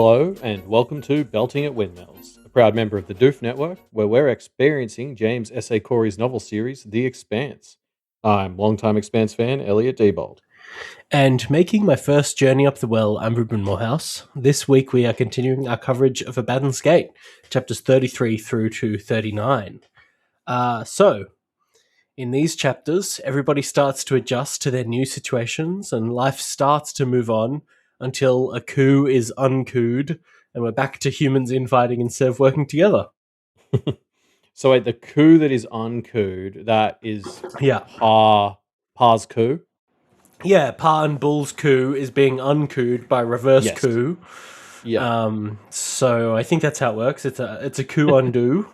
Hello, and welcome to Belting at Windmills, a proud member of the Doof Network, where we're experiencing James S. A. Corey's novel series, The Expanse. I'm longtime Expanse fan Elliot Diebold. And making my first journey up the well, I'm Reuben Morehouse. This week we are continuing our coverage of Abaddon's Gate, chapters 33 through to 39. In these chapters, everybody starts to adjust to their new situations and life starts to move on until a coup is uncooed and we're back to humans infighting instead of working together. So wait, the coup that is uncooed, that is Yeah. Pa's coup? Yeah, Pa and Bull's coup is being uncooed by reverse Yes. coup. Yeah. So I think that's how it works. It's a coup undo.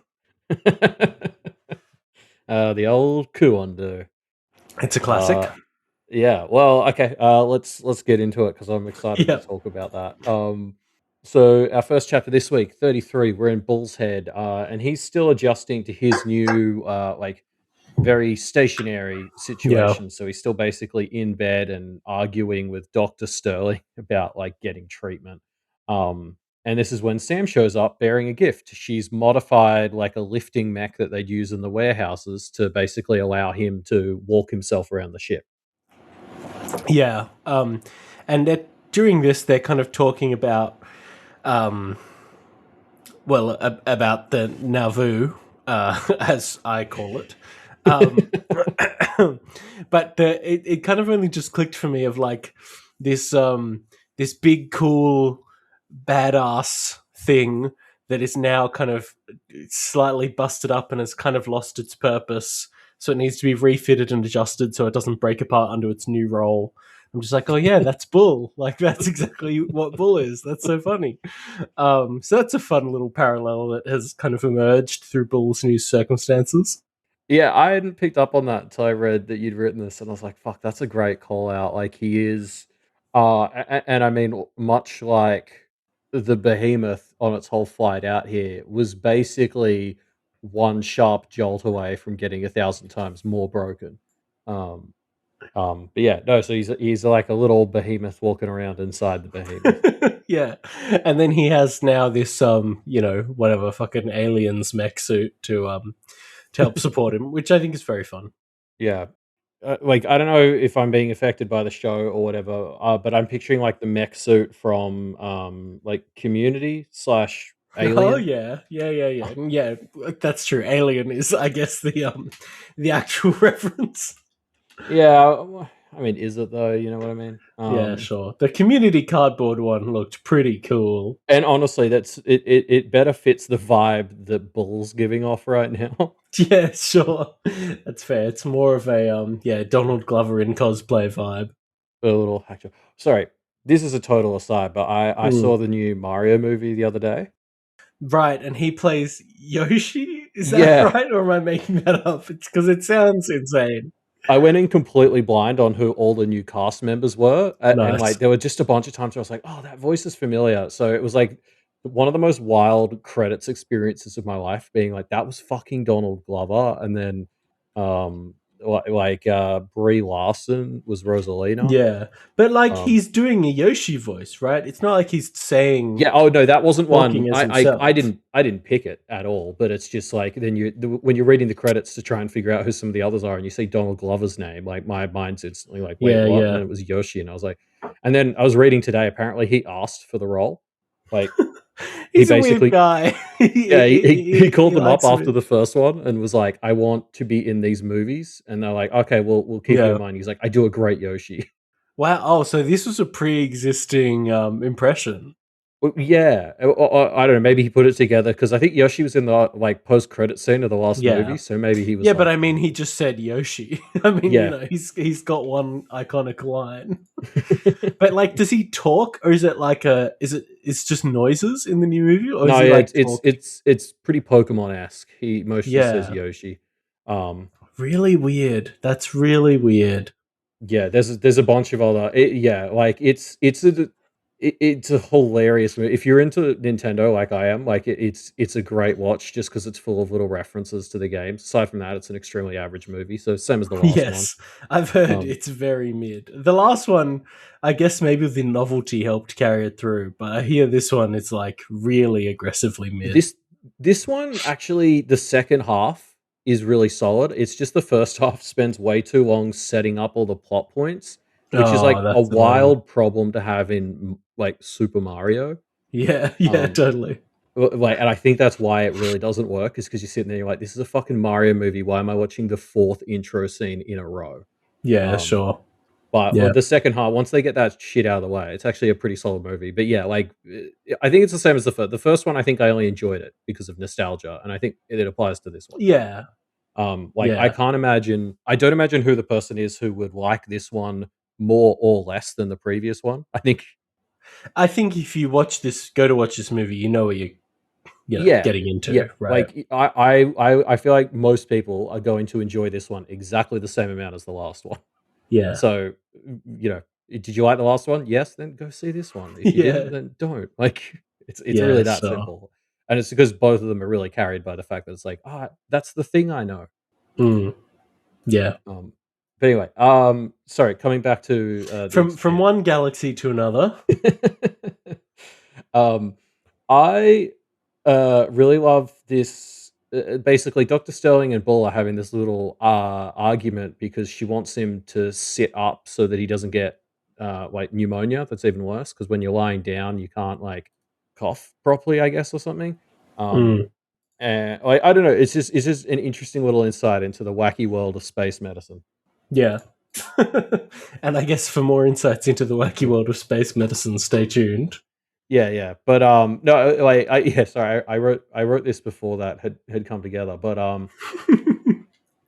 The old coup undo. It's a classic. Yeah. Well, okay. Let's get into it because I'm excited to talk about that. So our first chapter this week, 33. We're in Bull's Head, and he's still adjusting to his new, very stationary situation. So he's still basically in bed and arguing with Dr. Sterling about getting treatment. And this is when Sam shows up bearing a gift. She's modified like a lifting mech that they'd use in the warehouses to basically allow him to walk himself around the ship. Yeah. And during this, they're kind of talking about, about the Nauvoo, as I call it. But it kind of only just clicked for me of like this big cool badass thing that is now kind of slightly busted up and has kind of lost its purpose, so it needs to be refitted and adjusted so it doesn't break apart under its new role. I'm just like, oh yeah, that's Bull. Like that's exactly what Bull is. That's so funny. So that's a fun little parallel that has kind of emerged through Bull's new circumstances. Yeah, I hadn't picked up on that until I read that you'd written this, and I was like, "Fuck, that's a great call out." Like he is, and I mean, much like the behemoth on its whole flight out here was basically one sharp jolt away from getting 1,000 times more broken. Um, but yeah, no, so he's like a little behemoth walking around inside the behemoth. Yeah, and then he has now this whatever fucking aliens mech suit to help support him, which I think is very fun. Yeah. I don't know if I'm being affected by the show or whatever, but I'm picturing like the mech suit from like Community slash Alien. Oh yeah. That's true. Alien is, I guess, the actual reference. Yeah, I mean, is it though? You know what I mean? Yeah, sure. The Community cardboard one looked pretty cool. And honestly, that's it. It better fits the vibe that Bull's giving off right now. Yeah, sure. That's fair. It's more of a Donald Glover in cosplay vibe. A little hacker. Sorry, this is a total aside, but I saw the new Mario movie the other day. Right, and he plays Yoshi? Is that right? Or am I making that up? It's because it sounds insane. I went in completely blind on who all the new cast members were. And like there were just a bunch of times where I was like, oh, that voice is familiar. So it was like one of the most wild credits experiences of my life, being like, that was fucking Donald Glover. And then Brie Larson was Rosalina. Yeah, but like he's doing a Yoshi voice, right? It's not like he's saying. Yeah. Oh no, that wasn't one. I didn't pick it at all. But it's just like then when you're reading the credits to try and figure out who some of the others are, and you see Donald Glover's name, like my mind's instantly like, wait, what? Yeah. And then it was Yoshi, and I was like, and then I was reading today. Apparently, he asked for the role. Like he's a weird guy. he called them up after the first one and was like, I want to be in these movies. And they're like, okay, we'll keep you in mind. He's like, I do a great Yoshi. Wow. Oh, so this was a pre-existing impression. Yeah. I don't know. Maybe he put it together because I think Yoshi was in the post-credit scene of the last movie. So maybe he was. Yeah, but I mean, he just said Yoshi. I mean, he's got one iconic line. But like, does he talk, or is it like it's just noises in the new movie? Or no, it's pretty Pokemon-esque. He mostly says Yoshi. Really weird. That's really weird. Yeah, there's a bunch of other. It's it's a hilarious movie. If you're into Nintendo like I am, like it's a great watch just because it's full of little references to the games. Aside from that, it's an extremely average movie. So same as the last one. Yes, I've heard Um, it's very mid. The last one, I guess maybe the novelty helped carry it through, but I hear this one is like really aggressively mid. this this one actually, the second half is really solid. It's just the first half spends way too long setting up all the plot points, which is Oh, like a that's annoying. wild problem to have in like Super Mario. Yeah, yeah, Um, totally. Like, and I think that's why it really doesn't work, is because you're sitting there, you're like, "This is a fucking Mario movie. Why am I watching the fourth intro scene in a row?" Yeah, Um, sure. but Yeah, the second half, once they get that shit out of the way, it's actually a pretty solid movie. But yeah, like, I think it's the same as the first. The first one, I think I only enjoyed it because of nostalgia, and I think it applies to this one too. yeah, Like, yeah. I don't imagine who the person is who would like this one more or less than the previous one. I think, I think if you watch this, go to watch this movie, you know what you're, yeah, getting yeah. into, right? Like, I feel like most people are going to enjoy this one exactly the same amount as the last one. Yeah, So, did you like the last one? Yes, then go see this one. If you didn't, yeah, then don't. Like, it's yeah. really that So, simple. And it's because both of them are really carried by the fact that it's like, ah, that's the thing I know. mm, yeah. Um, but anyway, sorry, coming back to the From extent. one galaxy to another. um, I really love this. Basically, Dr. Sterling and Bull are having this little argument because she wants him to sit up so that he doesn't get like pneumonia. That's even worse because when you're lying down, you can't like cough properly, I guess, or something. Um, Mm, and like, I don't know. It's just an interesting little insight into the wacky world of space medicine. yeah. And I guess for more insights into the wacky world of space medicine, stay tuned. Yeah, yeah, but no, like yeah, sorry, I wrote this before that had come together, but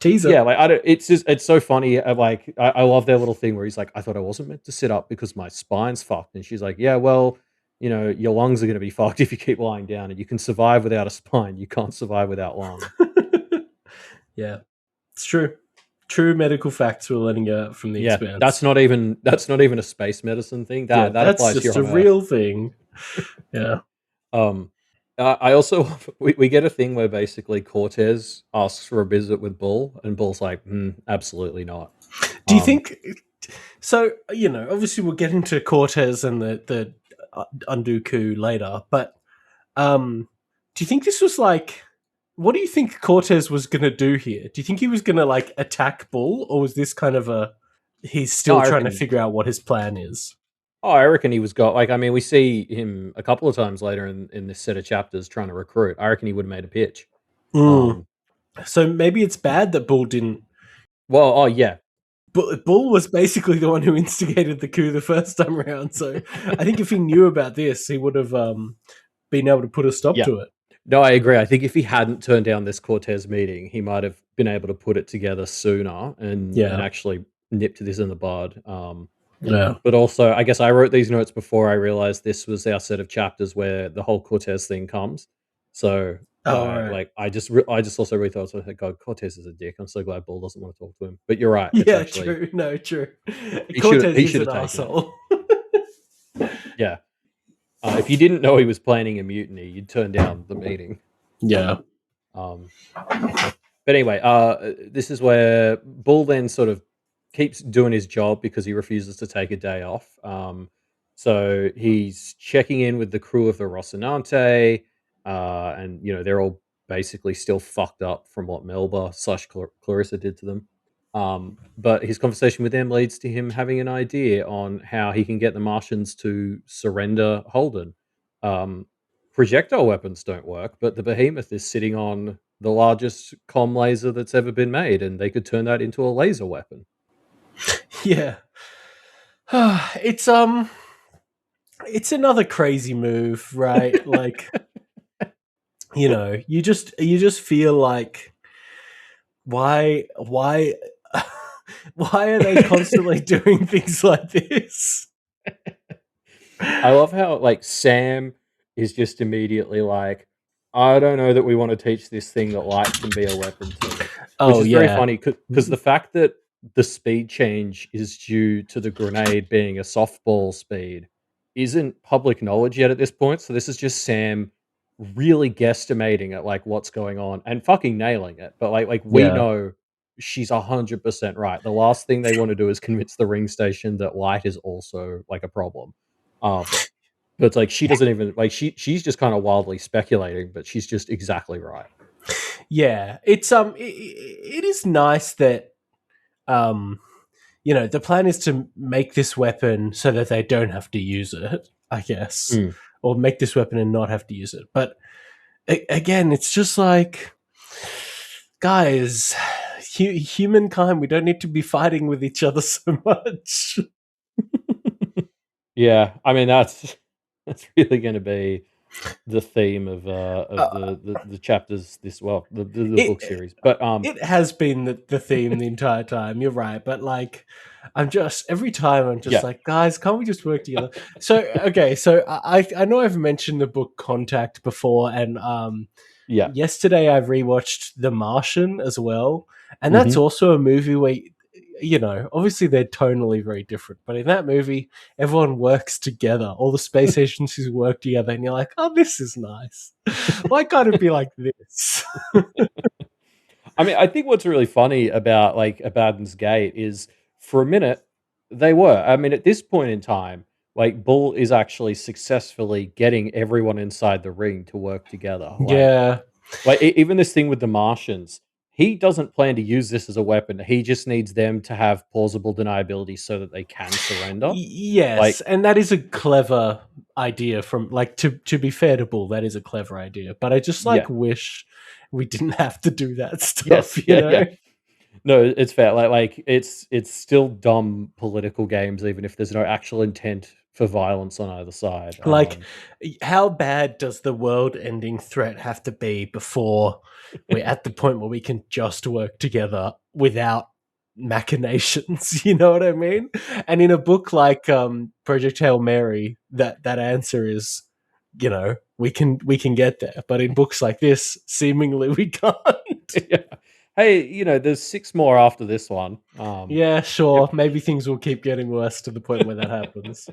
Teaser. yeah, like I don't. It's just it's so funny. Like I love their little thing where he's like, "I thought I wasn't meant to sit up because my spine's fucked," and she's like, "Yeah, well, your lungs are going to be fucked if you keep lying down, and you can survive without a spine. You can't survive without lungs." Yeah, it's true. True medical facts we're letting out from the Yeah, that's expanse. not even a space medicine thing. Yeah, That that's applies just here a on Earth. real thing. Yeah. Um, I also we get a thing where basically Cortez asks for a visit with Bull, and Bull's like, "Absolutely not." Do you Um, think so? Obviously we'll get into Cortez and the undo coup later, but do you think this was like? What do you think Cortez was going to do here? Do you think he was going to like attack Bull, or was this kind of a he's no, still trying to figure out what his plan is? I reckon he was got like I mean, we see him a couple of times later in this set of chapters trying to recruit. I reckon he would have made a pitch. Mm. Um, So maybe it's bad that Bull didn't. well, oh yeah, Bull was basically the one who instigated the coup the first time around. So I think if he knew about this, he would have been able to put a stop yeah. to it. No, I agree. I think if he hadn't turned down this Cortez meeting, he might have been able to put it together sooner and Yeah. actually nipped this in the bud. Yeah. But also, I guess I wrote these notes before I realized this was our set of chapters where the whole Cortez thing comes. So, Oh, right. like, I just also really thought, like, God, Cortez is a dick. I'm so glad Bull doesn't want to talk to him. But you're right. It's Yeah, actually true. No, true. he should Cortez he is should an have taken it. asshole. Yeah. If you didn't know he was planning a mutiny, you'd turn down the meeting. Yeah. Um, But anyway, this is where Bull then sort of keeps doing his job because he refuses to take a day off. So he's checking in with the crew of the Rocinante, and they're all basically still fucked up from what Melba slash Clarissa did to them. But his conversation with them leads to him having an idea on how he can get the Martians to surrender Holden. Um, Projectile weapons don't work, but the behemoth is sitting on the largest comm laser that's ever been made, and they could turn that into a laser weapon. Yeah. it's it's another crazy move, right? Like, you just feel like why why are they constantly doing things like this? I love how like Sam is just immediately like, I don't know that we want to teach this thing that light can be a weapon too, which Oh is very yeah. funny because the fact that the speed change is due to the grenade being a softball speed isn't public knowledge yet at this point. So this is just Sam really guesstimating at like what's going on and fucking nailing it. But like we Yeah. know she's 100% right. The last thing they want to do is convince the ring station that light is also like a problem. But it's like she doesn't even like she's just kind of wildly speculating, but she's just exactly right. Yeah, it is nice that the plan is to make this weapon so that they don't have to use it, I guess, Mm. or make this weapon and not have to use it. But again, it's just like, guys, humankind, we don't need to be fighting with each other so much. Yeah, I mean that's really going to be the theme of Uh, the chapters this the book it series. But it has been the theme the entire time. You're right, but like, every time I'm just yeah, like, guys, can't we just work together? So okay, so I know I've mentioned the book Contact before, and yeah, yesterday I rewatched The Martian as well, and that's hmm also a movie where, obviously they're tonally very different, but in that movie everyone works together. All the space agencies work together, and you're like, oh, this is nice. Why can't it be like this? I mean, I think what's really funny about like Abaddon's Gate is for a minute they were. I mean, at this point in time, like Bull is actually successfully getting everyone inside the ring to work together. Yeah. Even this thing with the Martians, he doesn't plan to use this as a weapon. He just needs them to have plausible deniability so that they can surrender. Yes, Like, and that is a clever idea from, like, to be fair to Bull, that is a clever idea. But I just yeah, like wish we didn't have to do that yes, stuff, yeah, yeah. No, it's fair. It's still dumb political games, even if there's no actual intent for violence on either side. Like, how bad does the world-ending threat have to be before we're at the point where we can just work together without machinations? You know what I mean? And in a book like Project Hail Mary, that answer is, we can get there. But in books like this, seemingly we can't. yeah. Hey, there's 6 more after this one. Yeah, Yep. sure. Maybe things will keep getting worse to the point where that happens.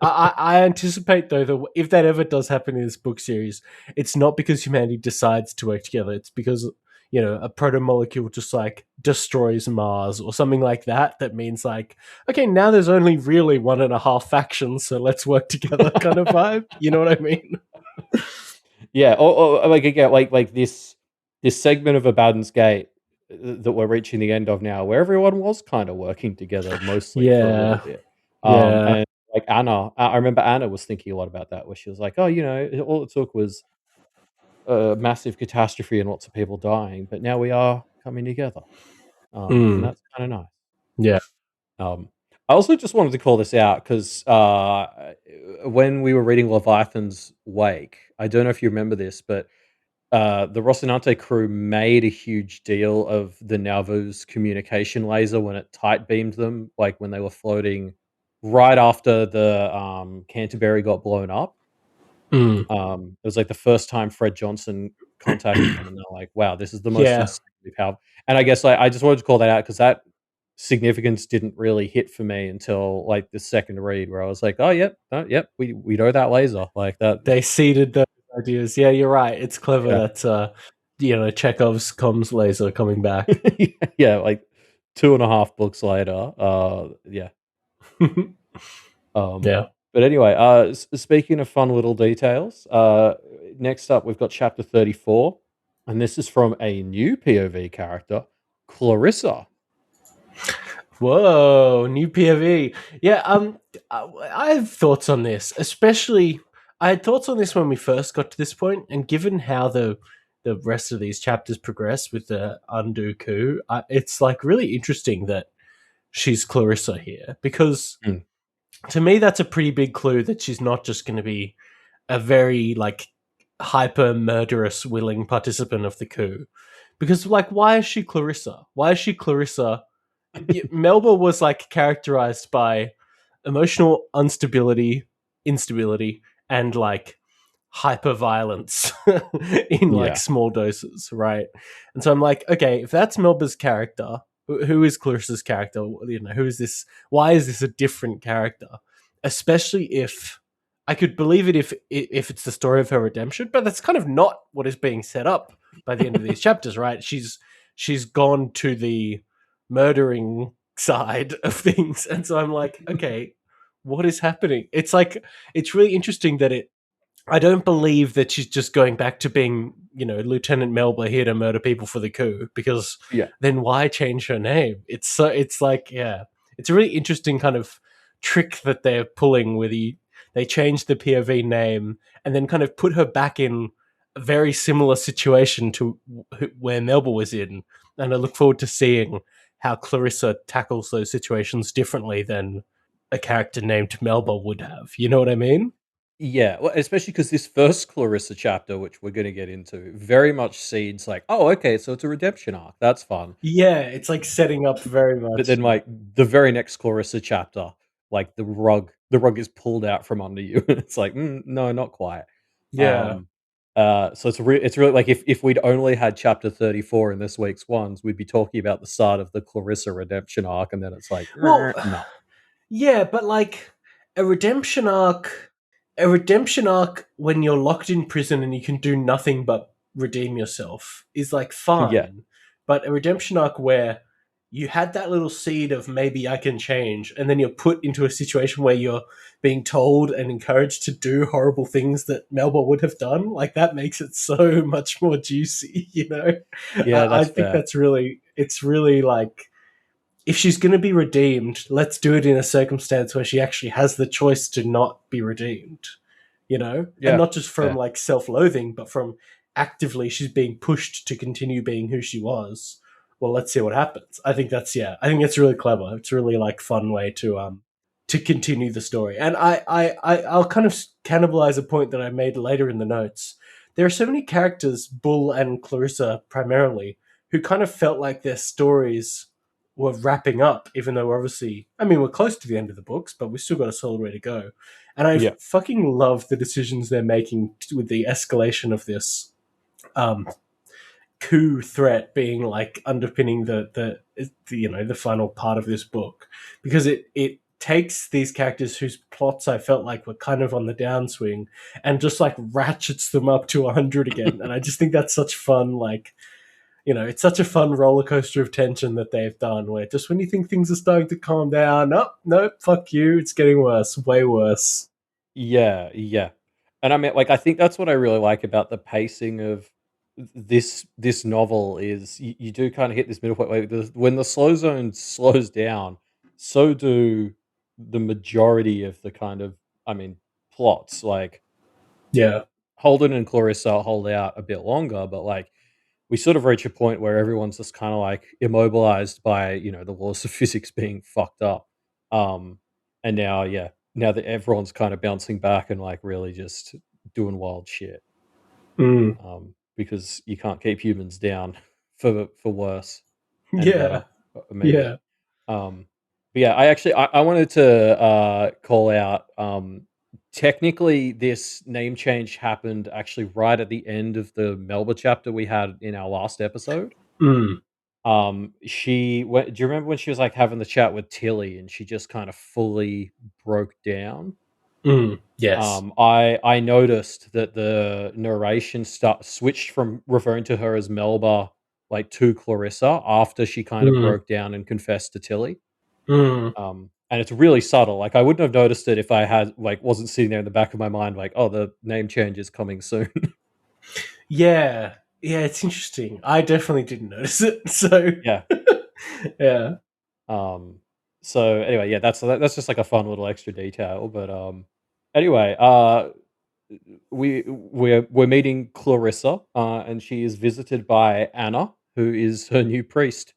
I anticipate, though, that if that ever does happen in this book series, it's not because humanity decides to work together. It's because, a proto-molecule just, like, destroys Mars or something like that. That means, like, okay, now there's only really 1.5 factions, so let's work together kind of vibe. You know what I mean? Yeah, or like again, like this segment of Abaddon's Gate that we're reaching the end of now, where everyone was kind of working together mostly for a little Yeah, bit. yeah. And like Anna, I remember Anna was thinking a lot about that, where she was like, "Oh, all it took was a massive catastrophe and lots of people dying, but now we are coming together." And Mm, that's kind of nice. yeah. I also just wanted to call this out because when we were reading Leviathan's Wake, I don't know if you remember this, but the Rocinante crew made a huge deal of the Nauvoo's communication laser when it tight beamed them, like when they were floating right after the Canterbury got blown up. Mm, It was like the first time Fred Johnson contacted them, and they're like, "Wow, this is the most yeah. insanely powerful." And I guess I just wanted to call that out because that significance didn't really hit for me until like the second read, where I was like, "Oh, yep, yep, we know that laser like that." They seeded those ideas. Yeah, you're right. It's clever Yeah, that Chekhov's comms laser coming back. yeah, like 2.5 books later. Yeah. Um, Yeah. but anyway, speaking of fun little details, next up we've got chapter 34, and this is from a new POV character, Clarissa. Whoa, new POV. Yeah, I have thoughts on this. Especially, I had thoughts on this when we first got to this point, and given how the rest of these chapters progress with the undo coup, it's like really interesting that she's Clarissa here, because Mm, to me that's a pretty big clue that she's not just going to be a very, like, hyper murderous willing participant of the coup. Because, like, why is she Clarissa? Why is she Clarissa? Melba was, like, characterized by emotional instability, and, like, hyper violence in, like, yeah. small doses, right? And so I'm like, okay, if that's Melba's character, who is Clarissa's character? Who is this? Why is this a different character? Especially if I could believe it if it's the story of her redemption, but that's kind of not what is being set up by the end of these chapters, right? She's gone to the murdering side of things, and so I'm like, okay, what is happening? It's like it's really interesting that it. I don't believe that she's just going back to being, Lieutenant Melba here to murder people for the coup. Because Yeah. then why change her name? It's like, yeah, it's a really interesting kind of trick that they're pulling with they change the POV name and then kind of put her back in a very similar situation to where Melba was in. And I look forward to seeing how Clarissa tackles those situations differently than a character named Melba would have. You know what I mean? Yeah, well, especially because this first Clarissa chapter, which we're going to get into, very much seeds like, oh, okay, so it's a redemption arc. That's fun. Yeah, it's like setting up very But much. then, like the very next Clarissa chapter, like the rug is pulled out from under you. It's like, no, not quite. Yeah. Um, so it's really like if we'd only had chapter 34 in this week's ones, we'd be talking about the start of the Clarissa redemption arc, and then it's like, Well, no, yeah, but like a redemption arc, a redemption arc when you're locked in prison and you can do nothing but redeem yourself is like yeah, fine. But a redemption arc where you had that little seed of maybe I can change, and then you're put into a situation where you're being told and encouraged to do horrible things that Melba would have done, like that makes it so much more juicy, you know? yeah, I that's think fair. it's really like if she's going to be redeemed, let's do it in a circumstance where she actually has the choice to not be redeemed, and Yeah, not just from yeah. like self-loathing, but from actively she's being pushed to continue being who she was. Well, let's see what happens. I think that's really clever. It's a really like fun way to continue the story. And I'll kind of cannibalize a point that I made later in the notes. There are so many characters, Bull and Clarissa primarily, who kind of felt like their stories were wrapping up, even though we're obviously, I mean, we're close to the end of the books, but we've still got a solid way to go. And I Yeah. fucking love the decisions they're making with the escalation of this um, coup threat being like underpinning the final part of this book, because it takes these characters whose plots I felt like were kind of on the downswing and just like ratchets them up to 100 again. And I just think that's such fun, like, it's such a fun roller coaster of tension that they've done. Where just when you think things are starting to calm down, nope, fuck you, it's getting worse, way worse. Yeah, yeah. And I mean, like, I think that's what I really like about the pacing of this novel is you do kind of hit this middle point where when the slow zone slows down, so do the majority of the kind of, I mean, plots. Like Yeah. Holden and Clarissa hold out a bit longer, but like we sort of reach a point where everyone's just kind of like immobilized by the laws of physics being fucked up. Um, and now, yeah, now that everyone's kind of bouncing back and like really just doing wild shit, Mm. because you can't keep humans down for worse and Yeah. better, maybe. Yeah. Um, but yeah, I wanted to call out. Technically, this name change happened actually right at the end of the Melba chapter we had in our last episode. Mm. Do you remember when she was like having the chat with Tilly and she just kind of fully broke down? Mm. Yes. I noticed that the narration switched from referring to her as Melba like to Clarissa after she kind of Mm. broke down and confessed to Tilly. Mm. And it's really subtle. Like I wouldn't have noticed it if I had like wasn't sitting there in the back of my mind like, oh, the name change is coming soon. Yeah. Yeah. It's interesting. I definitely didn't notice it. So Yeah. yeah. Um, so anyway, yeah, that's just like a fun little extra detail. But anyway, we're meeting Clarissa, and she is visited by Anna, who is her new priest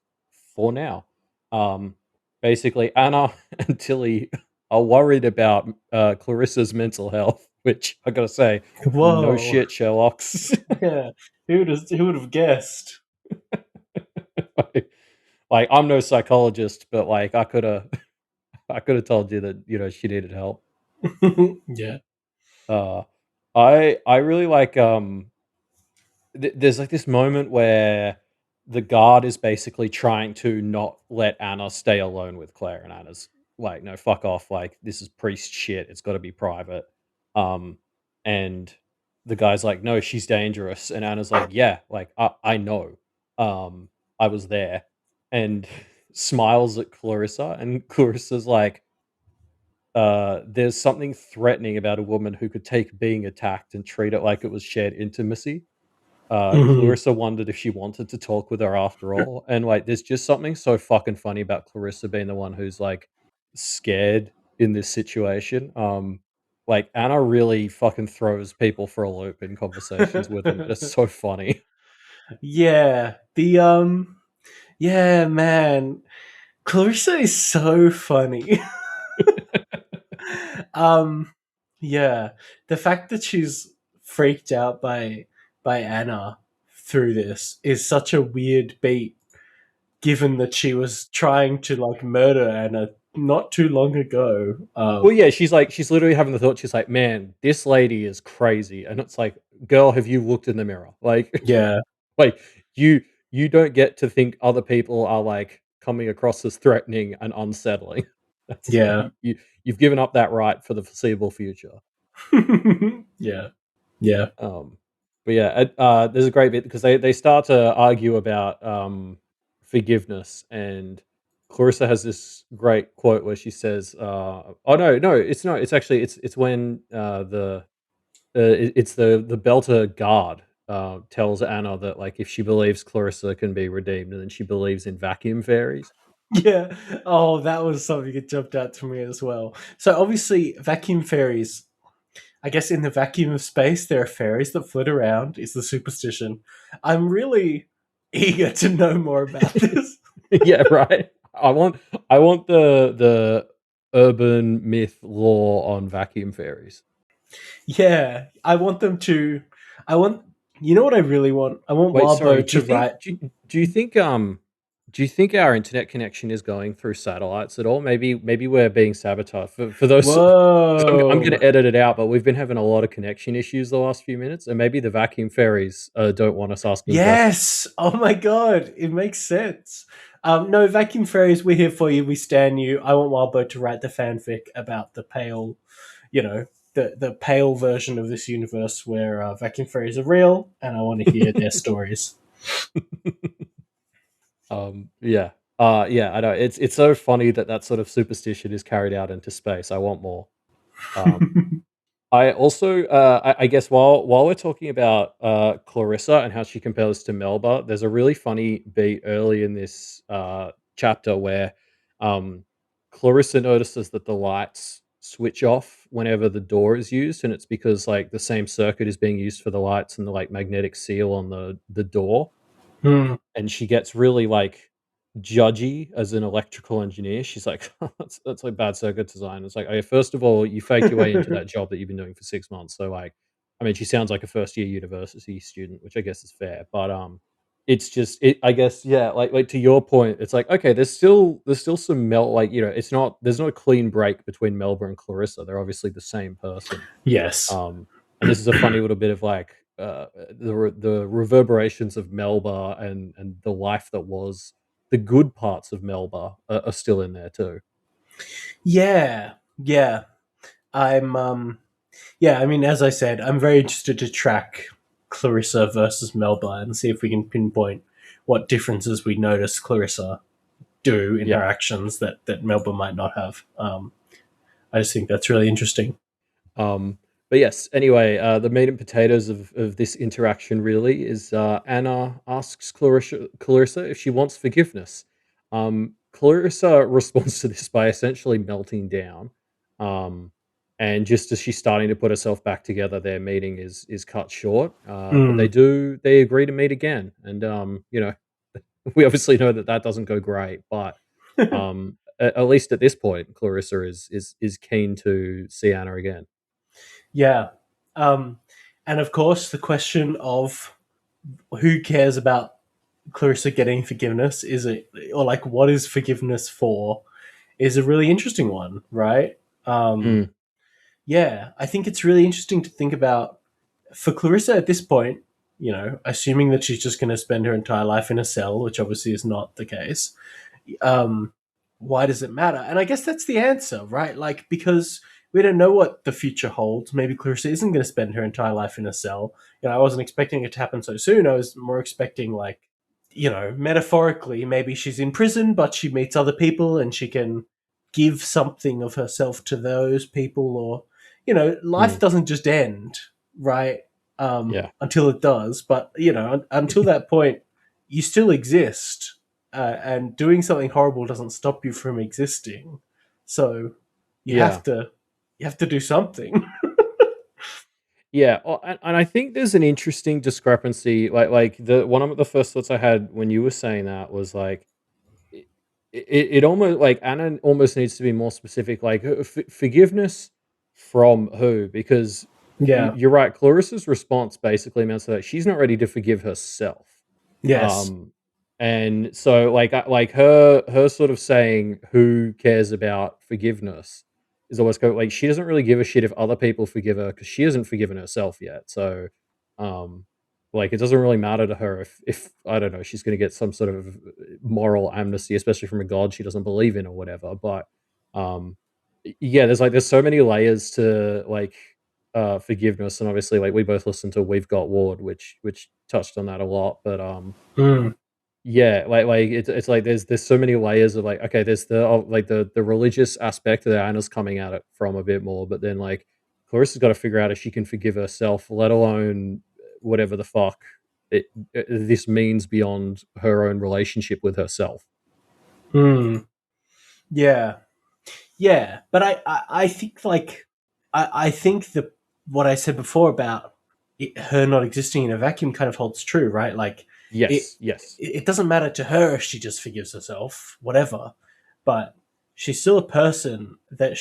for now. Um, basically, Anna and Tilly are worried about Clarissa's mental health, which I gotta say, no Whoa. shit, Sherlock's. Yeah. Who would have guessed? Like, I'm no psychologist, but like I could have told you that she needed help. Yeah. Uh, I really like there's like this moment where the guard is basically trying to not let Anna stay alone with Claire, and Anna's like, no, fuck off, like this is priest shit. It's got to be private. Um, and the guy's like, "No, she's dangerous." And Anna's like, "Yeah, like I know. Um, I was there." And smiles at Clarissa, and Clarissa's like, "There's something threatening about a woman who could take being attacked and treat it like it was shared intimacy." Mhm. Clarissa wondered if she wanted to talk with her after all, and, like, there's just something so fucking funny about Clarissa being the one who's, like, scared in this situation. Like, Anna really fucking throws people for a loop in conversations with them, and it's so funny. Yeah. Yeah, man. Clarissa is so funny. um yeah, the fact that she's freaked out by Anna through this is such a weird beat, given that she was trying to like murder Anna not too long ago. Well, yeah, she's literally having the thought, she's like, "Man, this lady is crazy," and it's like, "Girl, have you looked in the mirror?" Like Yeah, like, you you don't get to think other people are, like, coming across as threatening and unsettling. That's yeah. you've given up that right for the foreseeable future. Yeah, yeah. Um, but yeah, there's a great bit because they start to argue about, forgiveness, and Clarissa has this great quote where she says, oh, no, it's not, it's actually it's when, it's the Belter guard, tells Anna that, like, if she believes Clarissa can be redeemed, and then she believes in vacuum fairies. Yeah. Oh, that was something that jumped out to me as well. So obviously, vacuum fairies. I guess in the vacuum of space, there are fairies that float around. Is the superstition? I'm really eager to know more about this. Yeah, right. I want the urban myth lore on vacuum fairies. Yeah, I want them to. I want. You know what I really want? I want Wait, sorry. Wildbow to write. Do you think our internet connection is going through satellites at all? Maybe we're being sabotaged. For those, 'cause I'm going Whoa. to edit it out, but we've been having a lot of connection issues the last few minutes, and maybe the vacuum fairies don't want us asking questions. Yes. Oh my god. It makes sense. No, vacuum fairies, we're here for you. We stand you. I want Wildbow to write the fanfic about the pale, you know, the pale version of this universe where vacuum fairies are real, and I want to hear their stories. Yeah. Yeah, I know. It's so funny that that sort of superstition is carried out into space. I want more. Um, I also, I guess while we're talking about Clarissa and how she compares to Melba, there's a really funny beat early in this chapter where um, Clarissa notices that the lights switch off whenever the door is used, and it's because, like, the same circuit is being used for the lights and the, like, magnetic seal on the door. Hmm. And she gets really, like, judgy as an electrical engineer. She's like, that's like bad circuit design." It's like, "Okay, first of all, you faked your way into that job that you've been doing for 6 months." So, like, I mean, she sounds like a first year university student, which I guess is fair, but, it's just I guess, yeah, like to your point, it's like, okay, there's still some like, it's not there's not a clean break between Melba and Clarissa. They're obviously the same person. Yes. Um, and this is a funny little bit of, like, the reverberations of Melba and the life that was. The good parts of Melba are still in there too. Yeah. Yeah. I'm yeah, I mean, as I said, I'm very interested to track Clarissa versus Melba and see if we can pinpoint what differences we notice Clarissa do in Yeah. her actions that Melba might not have. I just think that's really interesting. Um, but yes, anyway, the meat and potatoes of this interaction really is, Anna asks Clarissa if she wants forgiveness. Clarissa responds to this by essentially melting down. Um, and just as she's starting to put herself back together, their meeting is cut short. But Mm. they agree to meet again, and we obviously know that that doesn't go great, but at least at this point, Clarissa is keen to see Anna again. Yeah. Um, and of course, the question of who cares about Clarissa getting forgiveness is it, or like what is forgiveness for, is a really interesting one, right? Um, Mm, yeah, I think it's really interesting to think about for Clarissa at this point, assuming that she's just going to spend her entire life in a cell, which obviously is not the case. Um, why does it matter? And I guess that's the answer, right? Like, because we don't know what the future holds. Maybe Clarissa isn't going to spend her entire life in a cell. I wasn't expecting it to happen so soon. I was more expecting, like, metaphorically, maybe she's in prison, but she meets other people and she can give something of herself to those people, or life Mm, doesn't just end, right? yeah, Until it does, but until that point, you still exist, and doing something horrible doesn't stop you from existing. So you yeah, have to you have to do something. yeah. And I think there's an interesting discrepancy. Like the one of the first thoughts I had when you were saying that was like it, it almost like Anna almost needs to be more specific. Like forgiveness from who? Because Yeah. you're right. Clarissa's response basically amounts to that she's not ready to forgive herself. Yes. Um, and so like her sort of saying who cares about forgiveness is always like she doesn't really give a shit if other people forgive her because she hasn't forgiven herself yet. So um like it doesn't really matter to her if I don't know she's going to get some sort of moral amnesty, especially from a god she doesn't believe in or whatever. But um yeah, there's so many layers to like forgiveness, and obviously like we both listened to We've Got Ward, which touched on that a lot. But Mm. yeah, like it's like there's so many layers of like okay, there's like the religious aspect that Anna's coming at it from a bit more, but then like Clarissa's got to figure out if she can forgive herself, let alone whatever the fuck this means beyond her own relationship with herself. Mm. Yeah. Yeah, but I think, like, I think the what I said before about her not existing in a vacuum kind of holds true, right? Like, it Yes, yes, it doesn't matter to her if she just forgives herself, whatever, but she's still a person that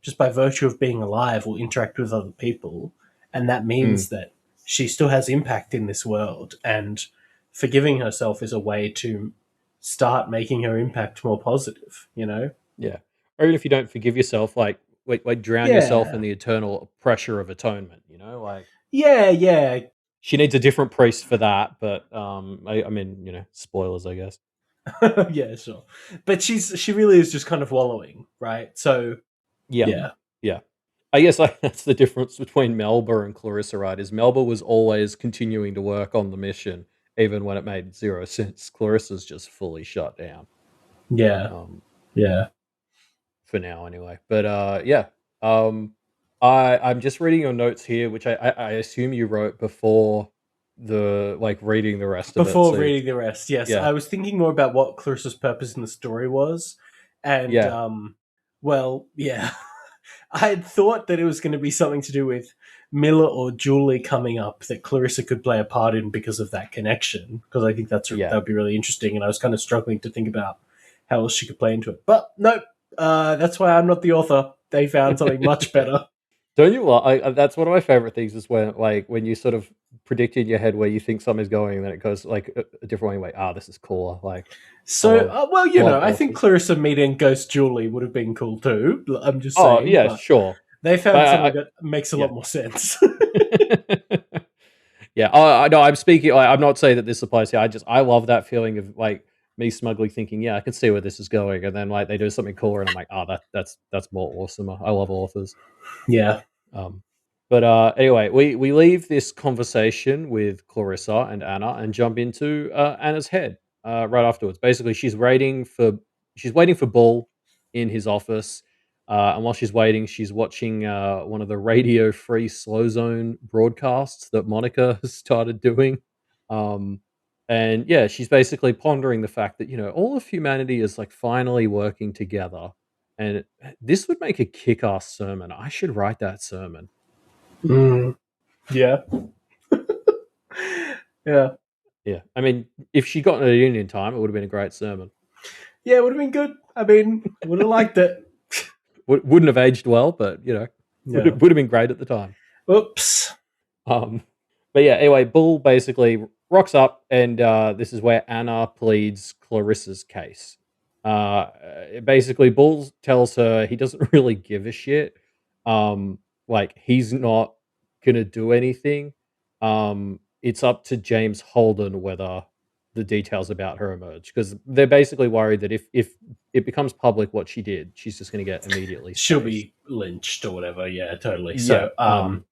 just by virtue of being alive will interact with other people, and that mm, means that she still has impact in this world, and forgiving herself is a way to start making her impact more positive, you know? yeah. Or even if you don't forgive yourself, like drown yourself in Yeah. the eternal pressure of atonement. Like Yeah, yeah. she needs a different priest for that, but, I mean, spoilers, I guess. Yeah, sure. But she really is just kind of wallowing, right? So, Yeah, yeah. yeah. I guess, like, that's the difference between Melba and Clarissa, right, is Melba was always continuing to work on the mission even when it made 0 sense. Clarissa's just fully shut down, Yeah. um, Yeah. for now anyway. But, yeah, um, I'm just reading your notes here, which I assume you wrote before reading the rest of it, Before so reading the rest, yes, yeah, I was thinking more about what Clarissa's purpose in the story was, and yeah, well, yeah, I had thought that it was going to be something to do with Miller or Julie coming up that Clarissa could play a part in because of that connection. Because I think that yeah. would be really interesting, and I was kind of struggling to think about how else she could play into it. But nope, that's why I'm not the author. They found something much better. Don't you lo that's one of my favorite things is when you sort of predict in your head where you think something's going, and then it goes, like, a different way, "Ah, this is cooler." Like, I So, love well, I love I think authors. Clarissa meeting Ghost Julie would have been cool too. I'm just Oh, saying, yeah, but sure. they found But something that makes a yeah. lot more sense. Yeah, I know, I'm not saying that this applies here, I love that feeling of, like, me smugly thinking, "Yeah, I can see where this is going," and then, like, they do something cooler, and I'm like, "Oh, that's more awesome." I love authors. Yeah. Um, but anyway, we leave this conversation with Clarissa and Anna and jump into Anna's head right afterwards. Basically, she's waiting for Bull in his office, and while she's waiting, she's watching one of the Radio Free Slow Zone broadcasts that Monica has started doing. Um, and yeah, she's basically pondering the fact that all of humanity is like finally working together, and this would make a kick-ass sermon. I should write that sermon. Mm, yeah. Yeah. Yeah. I mean, if she got it in time, it would have been a great sermon. Yeah, it would have been good. I mean, would have liked it. Wouldn't have aged well, but Yeah. would have been great at the time. Oops. Um, but yeah, anyway, Bull basically rocks up, and this is where Anna pleads Clarissa's case. Basically, Bull tells her he doesn't really give a shit. Like he's not gonna do anything. It's up to James Holden whether the details about her emerge, because they're basically worried that if it becomes public what she did, she's just going to get immediately She'll spaced. be lynched or whatever. Yeah, totally. Yeah. So,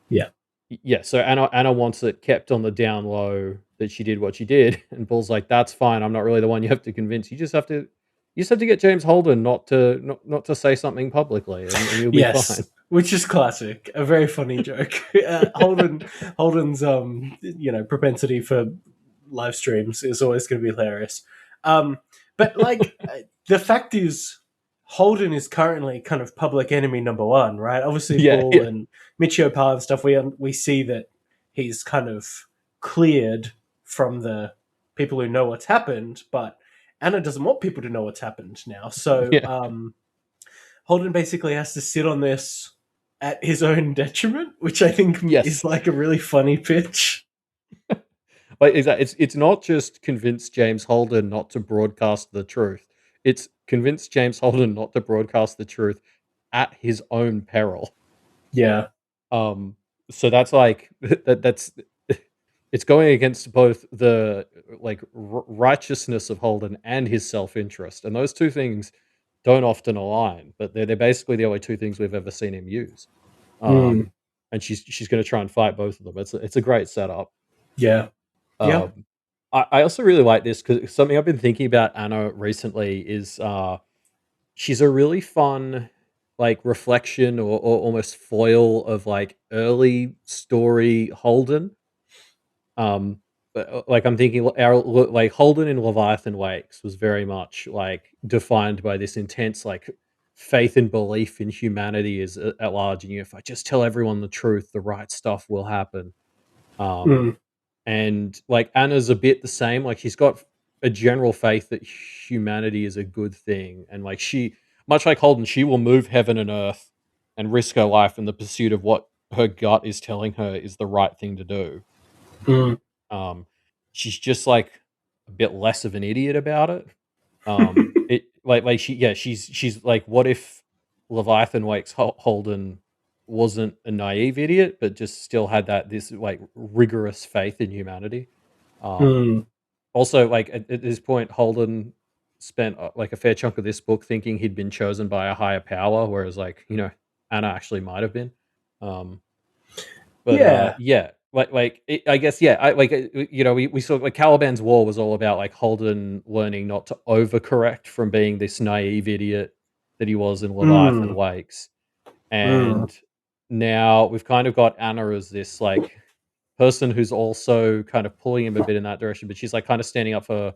yeah. Yeah, so Anna wants it kept on the down low that she did what she did, and Paul's like, "That's fine. I'm not really the one you have to convince. You just have to get James Holden not to say something publicly, and you'll be Yes, fine." which is classic. A very funny joke. Holden's propensity for live streams is always going to be hilarious. But like the fact is, Holden is currently kind of public enemy number one, right? Obviously, Yeah, Paul yeah, and Michio Par and stuff. We see that he's kind of cleared from the people who know what's happened, but Anna doesn't want people to know what's happened now. So yeah. Holden basically has to sit on this at his own detriment, which I think is Yes. like a really funny pitch. Like, exactly. It's not just convince James Holden not to broadcast the truth. It's convince James Holden not to broadcast the truth at his own peril. Yeah. Um, so that's like that's it's going against both the like righteousness of Holden and his self-interest, and those two things don't often align. But they're basically the only two things we've ever seen him use. Mm. And she's going to try and fight both of them. It's a great setup. Yeah. Yeah. Um, I also really like this because something I've been thinking about Anna recently is she's a really fun like reflection or almost foil of like early story Holden. But like I'm thinking our like Holden in Leviathan Wakes was very much like defined by this intense like faith and belief in humanity is at large, and if I just tell everyone the truth, the right stuff will happen. Um, Mm. and like Anna's a bit the same. Like she's got a general faith that humanity is a good thing, and like she, much like Holden, she will move heaven and earth and risk her life in the pursuit of what her gut is telling her is the right thing to do. Mm. Um, she's just like a bit less of an idiot about it. It like she yeah she's like, what if Leviathan Wakes Holden wasn't a naive idiot, but just still had this like rigorous faith in humanity. Um, Mm. Also, like at this point, Holden spent like a fair chunk of this book thinking he'd been chosen by a higher power, whereas like Anna actually might have been. Um, but Yeah. yeah, I guess yeah, we saw like Caliban's War was all about like Holden learning not to overcorrect from being this naive idiot that he was in Leviathan Mm. Wakes, Mm. and now we've kind of got Anna as this like person who's also kind of pulling him a bit in that direction, but she's like kind of standing up for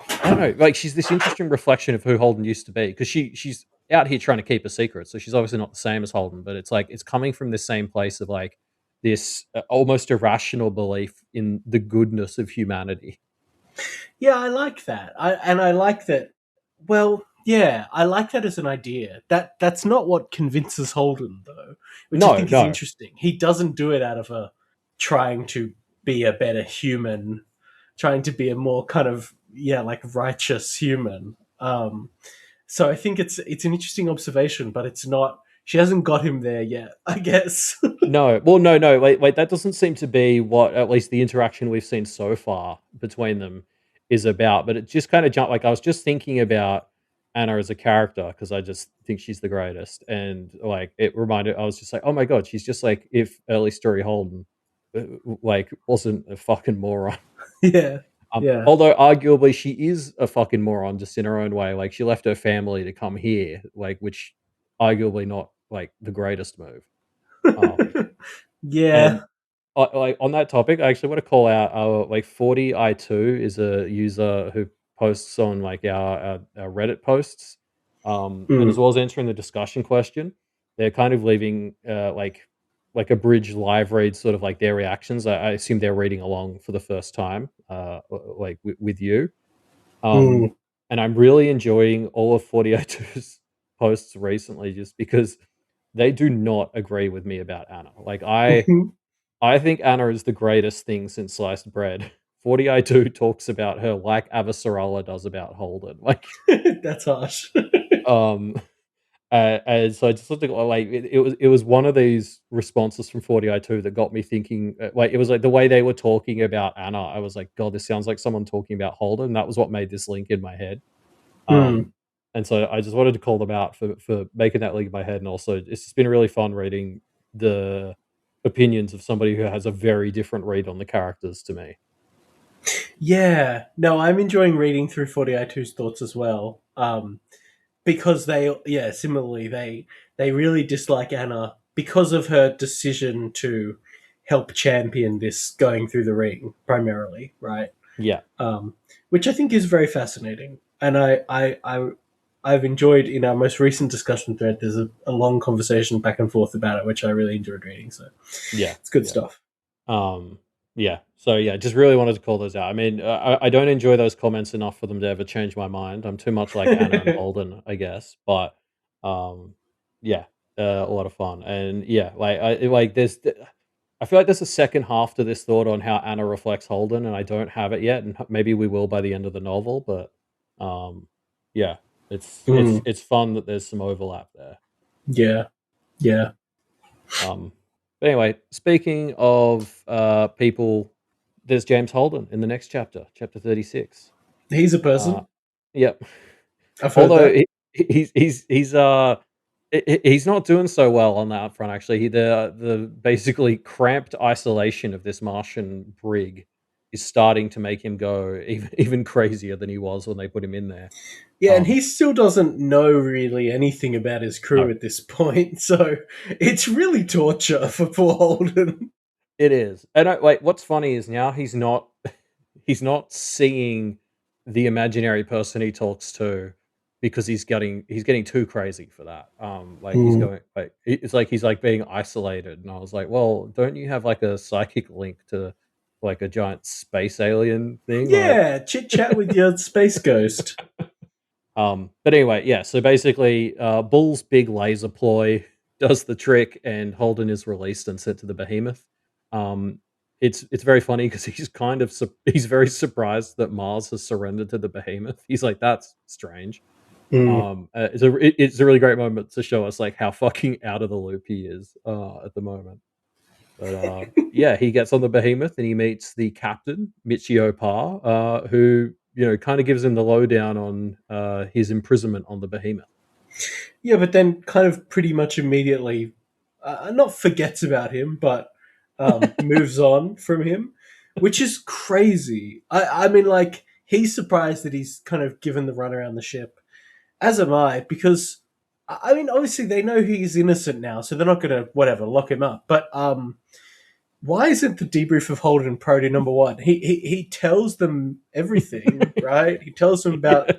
I don't know, like she's this interesting reflection of who Holden used to be because she's out here trying to keep a secret, so she's obviously not the same as Holden, but it's like it's coming from the same place of like this almost irrational belief in the goodness of humanity. Yeah, I like that. I like that. Well, yeah, I like that as an idea. That's not what convinces Holden though, which I No, think is no, interesting. He doesn't do it out of a trying to be a better human, trying to be a more kind of like righteous human. So I think it's an interesting observation, but it's not. She hasn't got him there yet, I guess. no. Well, no, no. Wait. That doesn't seem to be what at least the interaction we've seen so far between them is about. But it just kind of jumped. Like I was just thinking about Anna as a character because I just think she's the greatest, and like it reminded. I was just like, oh my god, she's just like if early story Holden like wasn't a fucking moron. Yeah, yeah. Although arguably she is a fucking moron just in her own way. Like she left her family to come here, like which arguably not like the greatest move. Um, Yeah. and like on that topic, I actually want to call out like 40i2 is a user who posts on like our Reddit posts. And Mm. as well as answering the discussion question, they're kind of leaving like a bridge live read sort of like their reactions. I assume they're reading along for the first time, like with you. Mm. Um, and I'm really enjoying all of 40i2's posts recently just because they do not agree with me about Anna. Like Mhm. I think Anna is the greatest thing since sliced bread. 40i2 talks about her like Avasarala does about Holden. Like That's harsh. um And so I just looked at like it was one of these responses from 40i2 that got me thinking. Like it was like the way they were talking about Anna. I was like, God, this sounds like someone talking about Holden. That was what made this link in my head. Mm. And so I just wanted to call them out for making that link in my head, and also it's just been really fun reading the opinions of somebody who has a very different read on the characters to me. Yeah, no, I'm enjoying reading through 40i2's thoughts as well. Because similarly, they really dislike Anna because of her decision to help champion this going through the ring primarily, right? Yeah, Which I think is very fascinating, and I've enjoyed in our most recent discussion thread. There's a long conversation back and forth about it, which I really enjoyed reading. So yeah, it's good yeah. stuff. Yeah. So yeah, just really wanted to call those out. I mean, I don't enjoy those comments enough for them to ever change my mind. I'm too much like Anna and Holden, I guess. But um, yeah, a lot of fun, and yeah, like I feel like there's a second half to this thought on how Anna reflects Holden, and I don't have it yet, and maybe we will by the end of the novel. But um, yeah, it's it's Mm, it's fun that there's some overlap there. yeah, yeah, Um, but anyway, speaking of people, there's James Holden in the next chapter, chapter 36. he's a Uh, person. yep. I've heard Although that. he's not doing so well on that front. Actually, the basically cramped isolation of this Martian brig is starting to make him go even crazier than he was when they put him in there. Yeah, and Um, he still doesn't know really anything about his crew no, at this point, so it's really torture for poor Holden. it is. And like, what's funny is now he's not seeing the imaginary person he talks to because he's getting too crazy for that. Like he's Mm. going like it's like he's like being isolated, and I was like, well, don't you have like a psychic link to like a giant space alien thing? Like, Yeah, chit chat with your space ghost. but anyway, yeah. So basically, Bull's big laser ploy does the trick, and Holden is released and sent to the Behemoth. Um, it's very funny because he's very surprised that Mars has surrendered to the Behemoth. He's like, that's strange. Mm. It's a really great moment to show us like how fucking out of the loop he is at the moment. But yeah, he gets on the Behemoth and he meets the captain, Michio Pa, who kind of gives him the lowdown on his imprisonment on the Behemoth. Yeah, but then kind of pretty much immediately, not forgets about him, but moves on from him, which is crazy. I mean, like, he's surprised that he's kind of given the run around the ship, as am I, because, I mean, obviously they know he's innocent now, so they're not going to, whatever, lock him up. But why isn't the debrief of Holden priority number one? He tells them everything, right? He tells them about Yeah.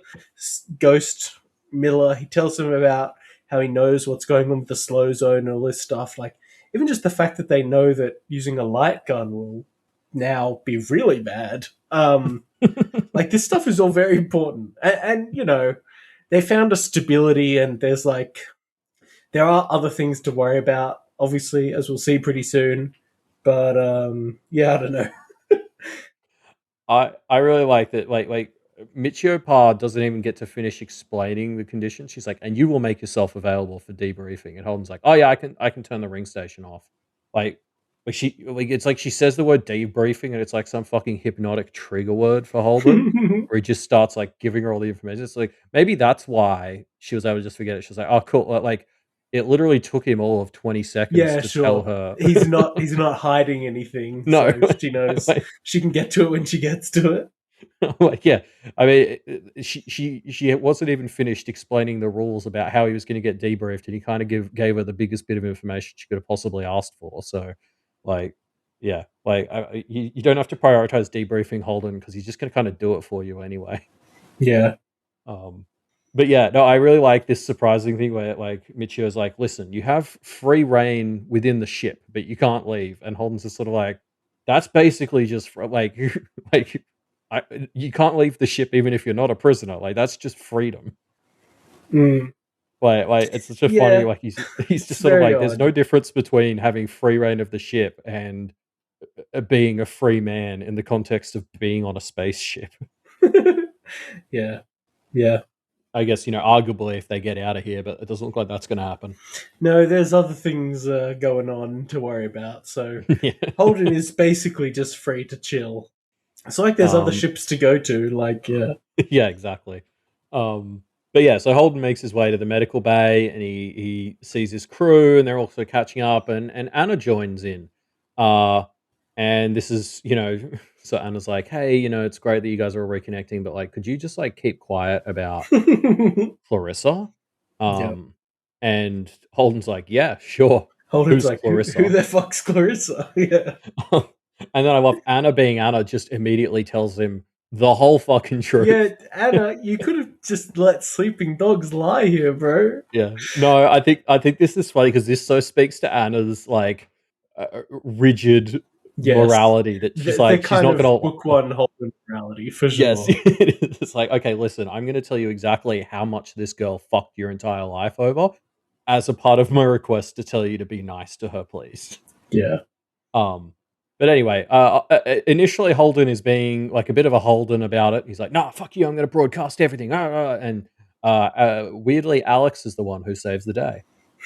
Ghost Miller. He tells them about how he knows what's going on with the slow zone and all this stuff. Like, even just the fact that they know that using a light gun will now be really bad. Like, this stuff is all very important. They found a stability, and there are other things to worry about, obviously, as we'll see pretty soon. But yeah, I don't know. I really like that. Like Michio Pa doesn't even get to finish explaining the conditions. She's like, "And you will make yourself available for debriefing." And Holden's like, "Oh yeah, I can turn the ring station off." Like, it's like she says the word debriefing, and it's like some fucking hypnotic trigger word for Holden, where he just starts like giving her all the information. It's like maybe that's why she was able to just forget it. She was like, "Oh cool," like. It literally took him all of 20 seconds Yeah, to tell sure. her. He's not hiding anything, No. so she knows Like, she can get to it when she gets to it. like, yeah, I mean, she wasn't even finished explaining the rules about how he was going to get debriefed, and he kind of gave her the biggest bit of information she could have possibly asked for. So, like, yeah, like you don't have to prioritize debriefing Holden because he's just going to kind of do it for you anyway. Yeah. Um, but yeah, no, I really like this surprising thing where like Michio's like, listen, you have free reign within the ship, but you can't leave, and Holden's just sort of like, that's basically just like like you can't leave the ship even if you're not a prisoner. Like that's just freedom. Mm. Like it's such a funny Yeah, like he's it's just sort of very like there's odd. no difference between having free reign of the ship and being a free man in the context of being on a spaceship. Yeah. Yeah. I guess, arguably if they get out of here, but it doesn't look like that's going to happen. No, there's other things going on to worry about. So Yeah. Holden is basically just free to chill. It's like there's other Um, ships to go to. Like, yeah, yeah, exactly. But yeah, so Holden makes his way to the medical bay and he sees his crew and they're also catching up and Anna joins in. Uh, and this is, so Anna's like, hey, it's great that you guys are all reconnecting, but like, could you just like keep quiet about Clarissa? yeah. Um, and Holden's like, yeah, sure. Holden's Who's like, who Clarissa? the fuck's Clarissa? Yeah. And then I love Anna being Anna just immediately tells him the whole fucking Yeah, truth. Anna, you could have just let sleeping dogs lie here, bro. Yeah. No, I think this is funny because this so speaks to Anna's like rigid Yes. morality that she's The like she's kind not of gonna. book one Holden morality, for Yes, sure. it's like, okay, listen, I'm gonna tell you exactly how much this girl fucked your entire life over, as a part of my request to tell you to be nice to her, please. Yeah. Um, but anyway, initially Holden is being like a bit of a Holden about it. He's like, "Nah, fuck you, I'm gonna broadcast everything." And weirdly, Alex is the one who saves the day.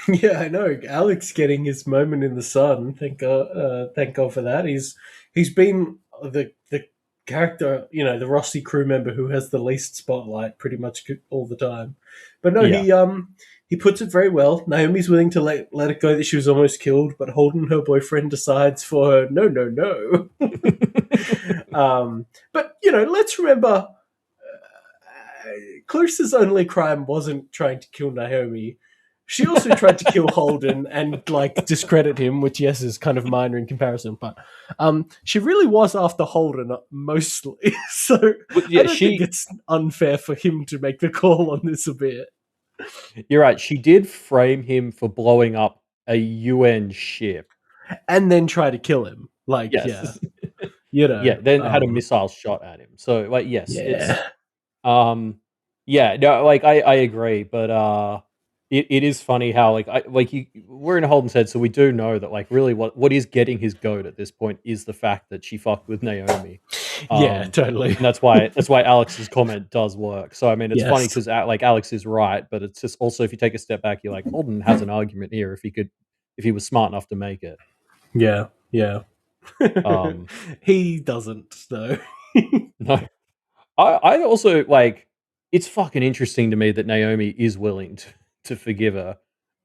Yeah, I know. Alex getting his moment in the sun. Thank God for that. He's been the character, the Rossi crew member who has the least spotlight pretty much all the time. But no, Yeah. he puts it very well. Naomi's willing to let it go that she was almost killed, but Holden, her boyfriend, decides for her, no, no, no. But let's remember, Clarissa's only crime wasn't trying to kill Naomi. She also tried to kill Holden and like discredit him, which yes is kind of minor in comparison, but she really was after Holden mostly. So But I yeah, don't think it's unfair for him to make the call on this a bit. you're right. She did frame him for blowing up a UN ship. And then try to kill him. Like, yeah, Yes. you Yeah. know, Then had a missile shot at him. So like, yes, it's yeah. Um, yeah, no, like I agree, but it is funny how we're in Holden's head, so we do know that like really what is getting his goat at this point is the fact that she fucked with Naomi. Yeah, Um, totally. and that's why Alex's comment does work. So I mean, it's funny Yes. because like Alex is right, but it's just also if you take a step back, you're like Holden has an argument here if he was smart enough to make it. Yeah, yeah. Um, He doesn't though. no, I also like it's fucking interesting to me that Naomi is willing to forgive her.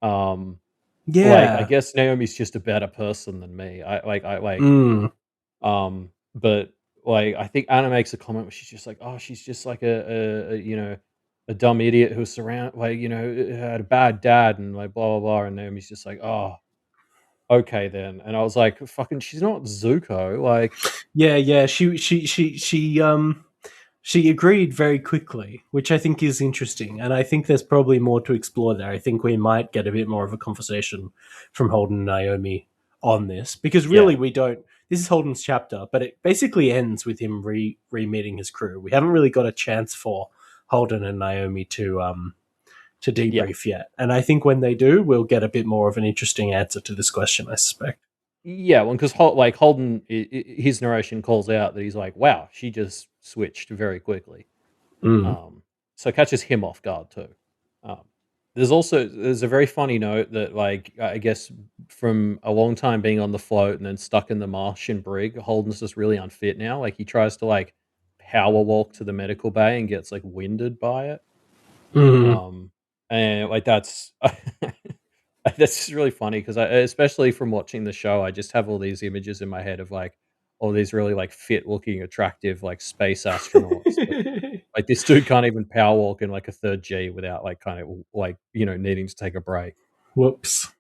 Um, like I Yeah. guess Naomi's just a better person than me. Mm. But like I think Anna makes a comment where she's just like, oh, she's just like a dumb idiot who's had a bad dad and like blah blah blah. And Naomi's just like, oh, okay then. And I was like, fucking, she's not Zuko. Like, Yeah, yeah. She agreed very quickly, which I think is interesting. And I think there's probably more to explore there. I think we might get a bit more of a conversation from Holden and Naomi on this. Because really yeah, we don't this is Holden's chapter, but it basically ends with him re meeting his crew. We haven't really got a chance for Holden and Naomi to yeah. debrief yet. And I think when they do, we'll get a bit more of an interesting answer to this question, I suspect. Yeah, well, because Holden, his narration calls out that he's like, "Wow, she just switched very quickly." Mm. Um, so it catches him off guard too. Um, there's a very funny note that like I guess from a long time being on the float and then stuck in the Martian brig, Holden's just really unfit now. Like he tries to like power walk to the medical bay and gets like winded by it. Mm. Um, and like that's that's just really funny because especially from watching the show, I just have all these images in my head of like all these really like fit looking, attractive like space astronauts. But like this dude can't even power walk in like a third G without like kind of like needing to take a break. Whoops.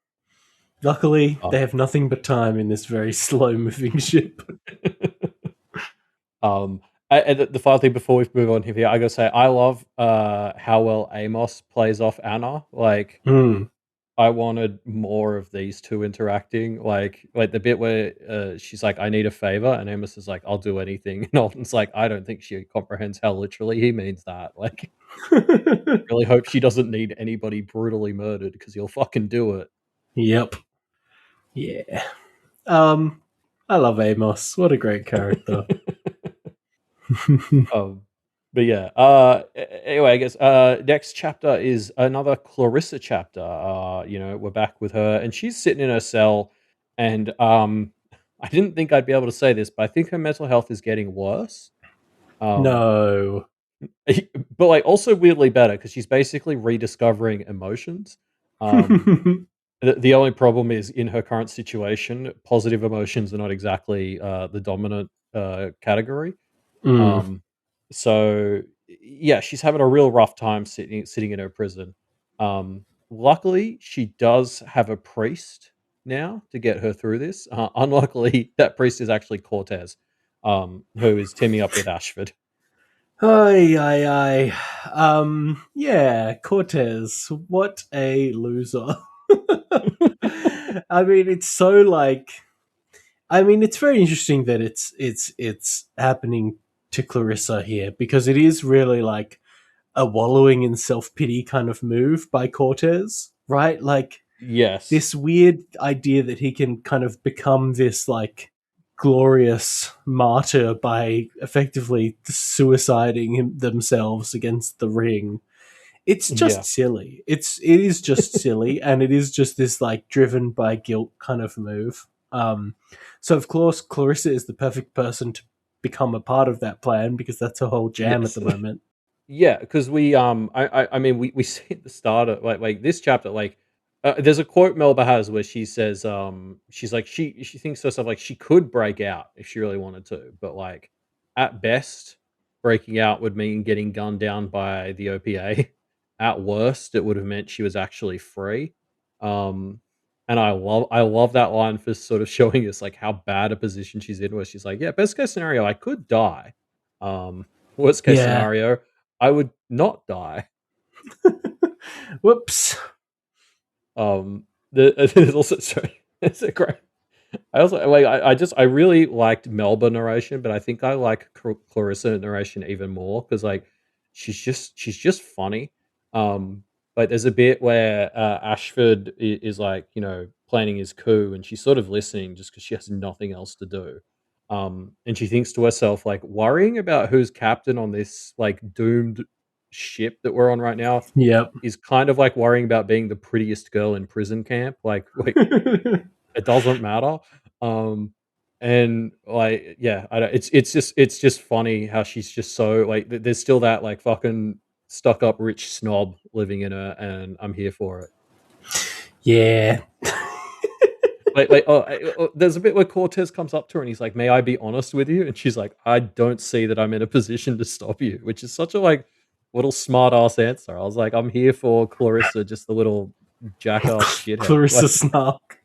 Luckily, Uh, they have nothing but time in this very slow moving ship. um, and the final thing before we move on here, I gotta say I love how well Amos plays off Anna. Like Mm. I wanted more of these two interacting, like the bit where she's like, "I need a favor," and Amos is like, "I'll do anything," and Alden's like, "I don't think she comprehends how literally he means that." Like, really hope she doesn't need anybody brutally murdered because he'll fucking do it. Yep. Yeah. Um, I love Amos. What a great character. um, But yeah, anyway, I guess next chapter is another Clarissa chapter. We're back with her, and she's sitting in her cell, and I didn't think I'd be able to say this, but I think her mental health is getting worse. Um, No. but like also weirdly better because she's basically rediscovering emotions. Um, the only problem is in her current situation, positive emotions are not exactly the dominant category. Mm. Um, so yeah, she's having a real rough time sitting in her prison. Luckily, she does have a priest now to get her through this. Unluckily, that priest is actually Cortez, who is teaming up with Ashford. Ay, ay, ay. Yeah, Cortez. What a loser. I mean, it's so like. I mean, it's very interesting that it's happening to Clarissa here because it is really like a wallowing in self pity kind of move by Cortez, right? Like Yes. this weird idea that he can kind of become this like glorious martyr by effectively suiciding themselves against the ring. It's just Yeah. silly. It is just silly, and it is just this like driven by guilt kind of move. So of course Clarissa is the perfect person to become a part of that plan because that's her whole jam at Yes. the moment. Yeah, because I mean we see at the start of like this chapter like there's a quote Melba has where she says she's like she thinks to herself like she could break out if she really wanted to, but like at best breaking out would mean getting gunned down by the OPA. At worst, it would have meant she was actually free. Um, and I love that line for sort of showing us like how bad a position she's in, where she's like, yeah, best case scenario, I could die. Worst case Yeah. scenario, I would not die. Whoops. There's also sorry, it's a great. I also like. I really liked Melba narration, but I think I like Clarissa narration even more because like she's just funny. Um, like there's a bit where Ashford is like planning his coup, and she's sort of listening just because she has nothing else to do. And she thinks to herself like worrying about who's captain on this like doomed ship that we're on right now Yep. is kind of like worrying about being the prettiest girl in prison camp. Like it doesn't matter. Um, and like, yeah, I don't, it's just funny how she's just so like, there's still that like fucking stuck up rich snob living in her, and I'm here for it. Yeah. There's a bit where Cortez comes up to her and he's like, "May I be honest with you?" And she's like, "I don't see that I'm in a position to stop you," which is such a like little smart ass answer. I was like, "I'm here for Clarissa, just the little jackass shithead." Clarissa Like, Snark.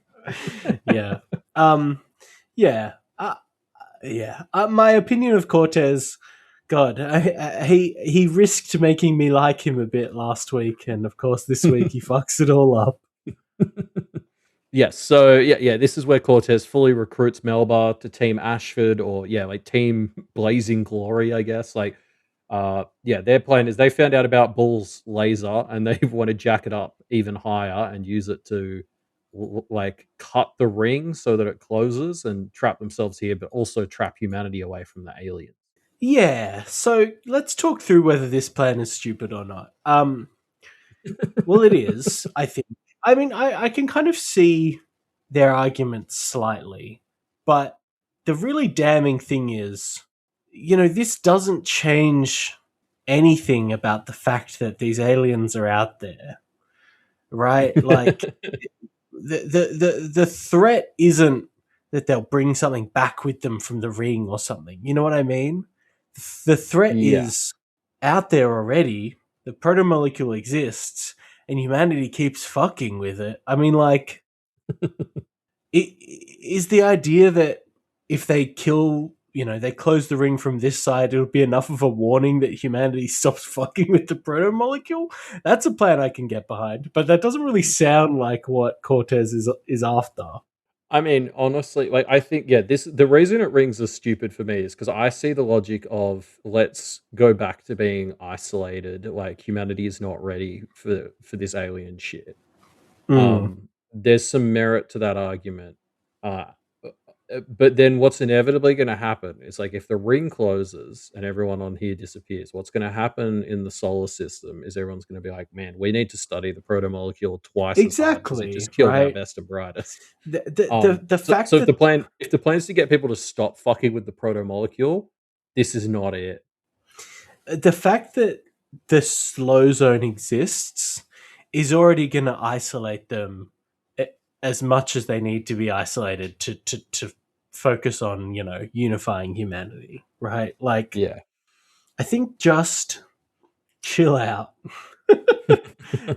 Yeah. Um. Yeah. Yeah. My opinion of Cortez. God, he risked making me like him a bit last week, and of course this week he fucks it all up. yes. So yeah. This is where Cortez fully recruits Melba to Team Ashford, or yeah, like Team Blazing Glory, I guess. Like, yeah, their plan is they found out about Bull's laser and they want to jack it up even higher and use it to like cut the ring so that it closes and trap themselves here, but also trap humanity away from the aliens. Yeah. So let's talk through whether this plan is stupid or not. Well, it is. I think. I mean, I can kind of see their arguments slightly, but the really damning thing is, this doesn't change anything about the fact that these aliens are out there, right? Like the threat isn't that they'll bring something back with them from the ring or something. You know what I mean? The threat Yeah. is out there already. The protomolecule exists, and humanity keeps fucking with it. I mean, like, it is the idea that if they kill, they close the ring from this side, it'll be enough of a warning that humanity stops fucking with the protomolecule. That's a plan I can get behind, but that doesn't really sound like what Cortez is after. I mean, honestly, like I think, yeah, this the reason it rings as stupid for me is because I see the logic of let's go back to being isolated. Like humanity is not ready for this alien shit. Mm. There's some merit to that argument. Uh, but then what's inevitably going to happen is like if the ring closes and everyone on here disappears, what's going to happen in the solar system is everyone's going to be like, man, we need to study the protomolecule twice as hard because it Exactly, just killed our right? best and brightest. The fact So that if the plan is to get people to stop fucking with the protomolecule, this is not it. the fact that the slow zone exists is already going to isolate them as much as they need to be isolated to focus on, you know, unifying humanity, right? Like, Yeah. I think just chill out.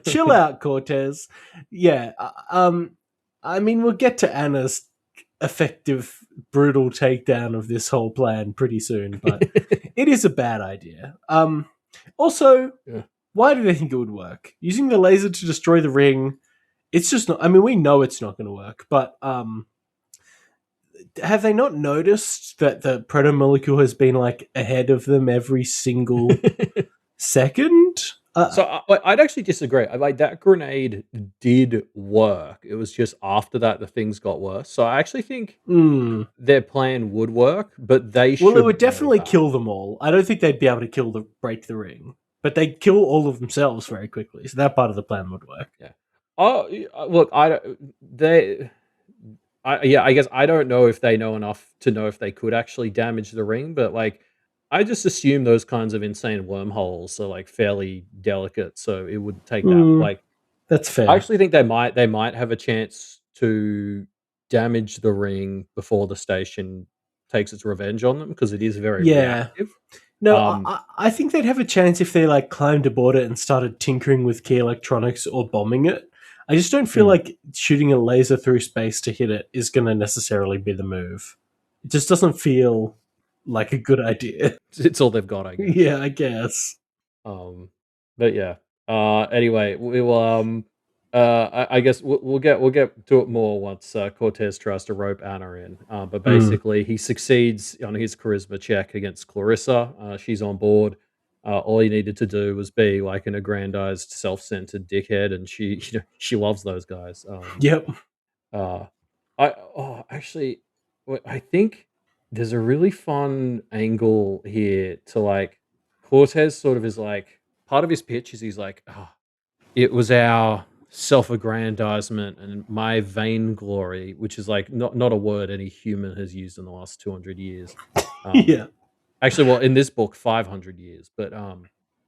Chill out, Cortez. Yeah. I mean, we'll get to Anna's effective, brutal takedown of this whole plan pretty soon, but it is a bad idea. Also, Yeah. why do they think it would work? Using the laser to destroy the ring, it's just not. I mean, we know it's not going to work, but have they not noticed that the protomolecule has been like ahead of them every single second? So I'd actually disagree. Like that grenade did work. It was just after that the things got worse. So I actually think their plan would work, but they should. Well, it would know definitely that. kill them all. I don't think they'd be able to break the ring, but they'd kill all of themselves very quickly. So that part of the plan would work. Yeah. Oh, look, I guess I don't know if they know enough to know if they could actually damage the ring, but like, I just assume those kinds of insane wormholes are like fairly delicate, so it would take that. Like, That's fair. I actually think they might have a chance to damage the ring before the station takes its revenge on them because it is very reactive. No, I think they'd have a chance if they like climbed aboard it and started tinkering with key electronics or bombing it. I just don't feel like shooting a laser through space to hit it is going to necessarily be the move. It just doesn't feel like a good idea. It's all they've got, I guess. Yeah, I guess. But yeah. Anyway, we will. I guess we'll get to it more once Cortez tries to rope Anna in. But basically, he succeeds on his charisma check against Clarissa. She's on board. All he needed to do was be like an aggrandized, self-centered dickhead, and she loves those guys. Yep. Actually, I think there's a really fun angle here to like Cortez sort of is like part of his pitch is he's like, oh, it was our self-aggrandizement and my vainglory, which is like not a word any human has used in the last 200 years. Yeah. Actually, well, in this book, 500 years, but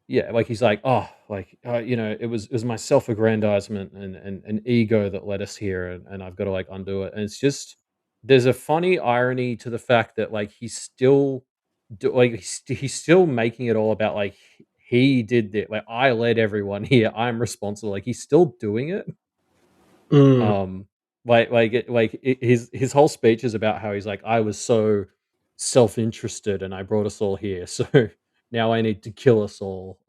yeah, like he's like, oh, like it was my self-aggrandizement and ego that led us here, and I've got to like undo it. And it's just there's a funny irony to the fact that like he's still he's still making it all about like he did it, like I led everyone here, I'm responsible. Like he's still doing it. His whole speech is about how he's like, I was so self-interested and I brought us all here, so now I need to kill us all.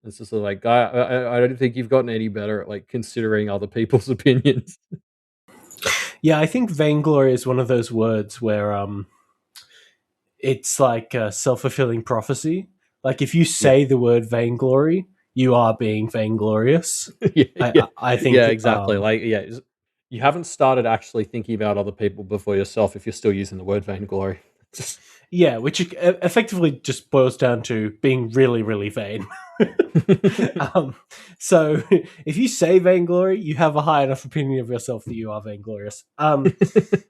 It's just like I don't think you've gotten any better at like considering other people's opinions. Yeah, I think vainglory is one of those words where it's like a self-fulfilling prophecy. Like if you say the word vainglory, you are being vainglorious. I think exactly. You haven't started actually thinking about other people before yourself if you're still using the word vainglory. Yeah, which effectively just boils down to being really, really vain. So if you say vainglory, you have a high enough opinion of yourself that you are vainglorious.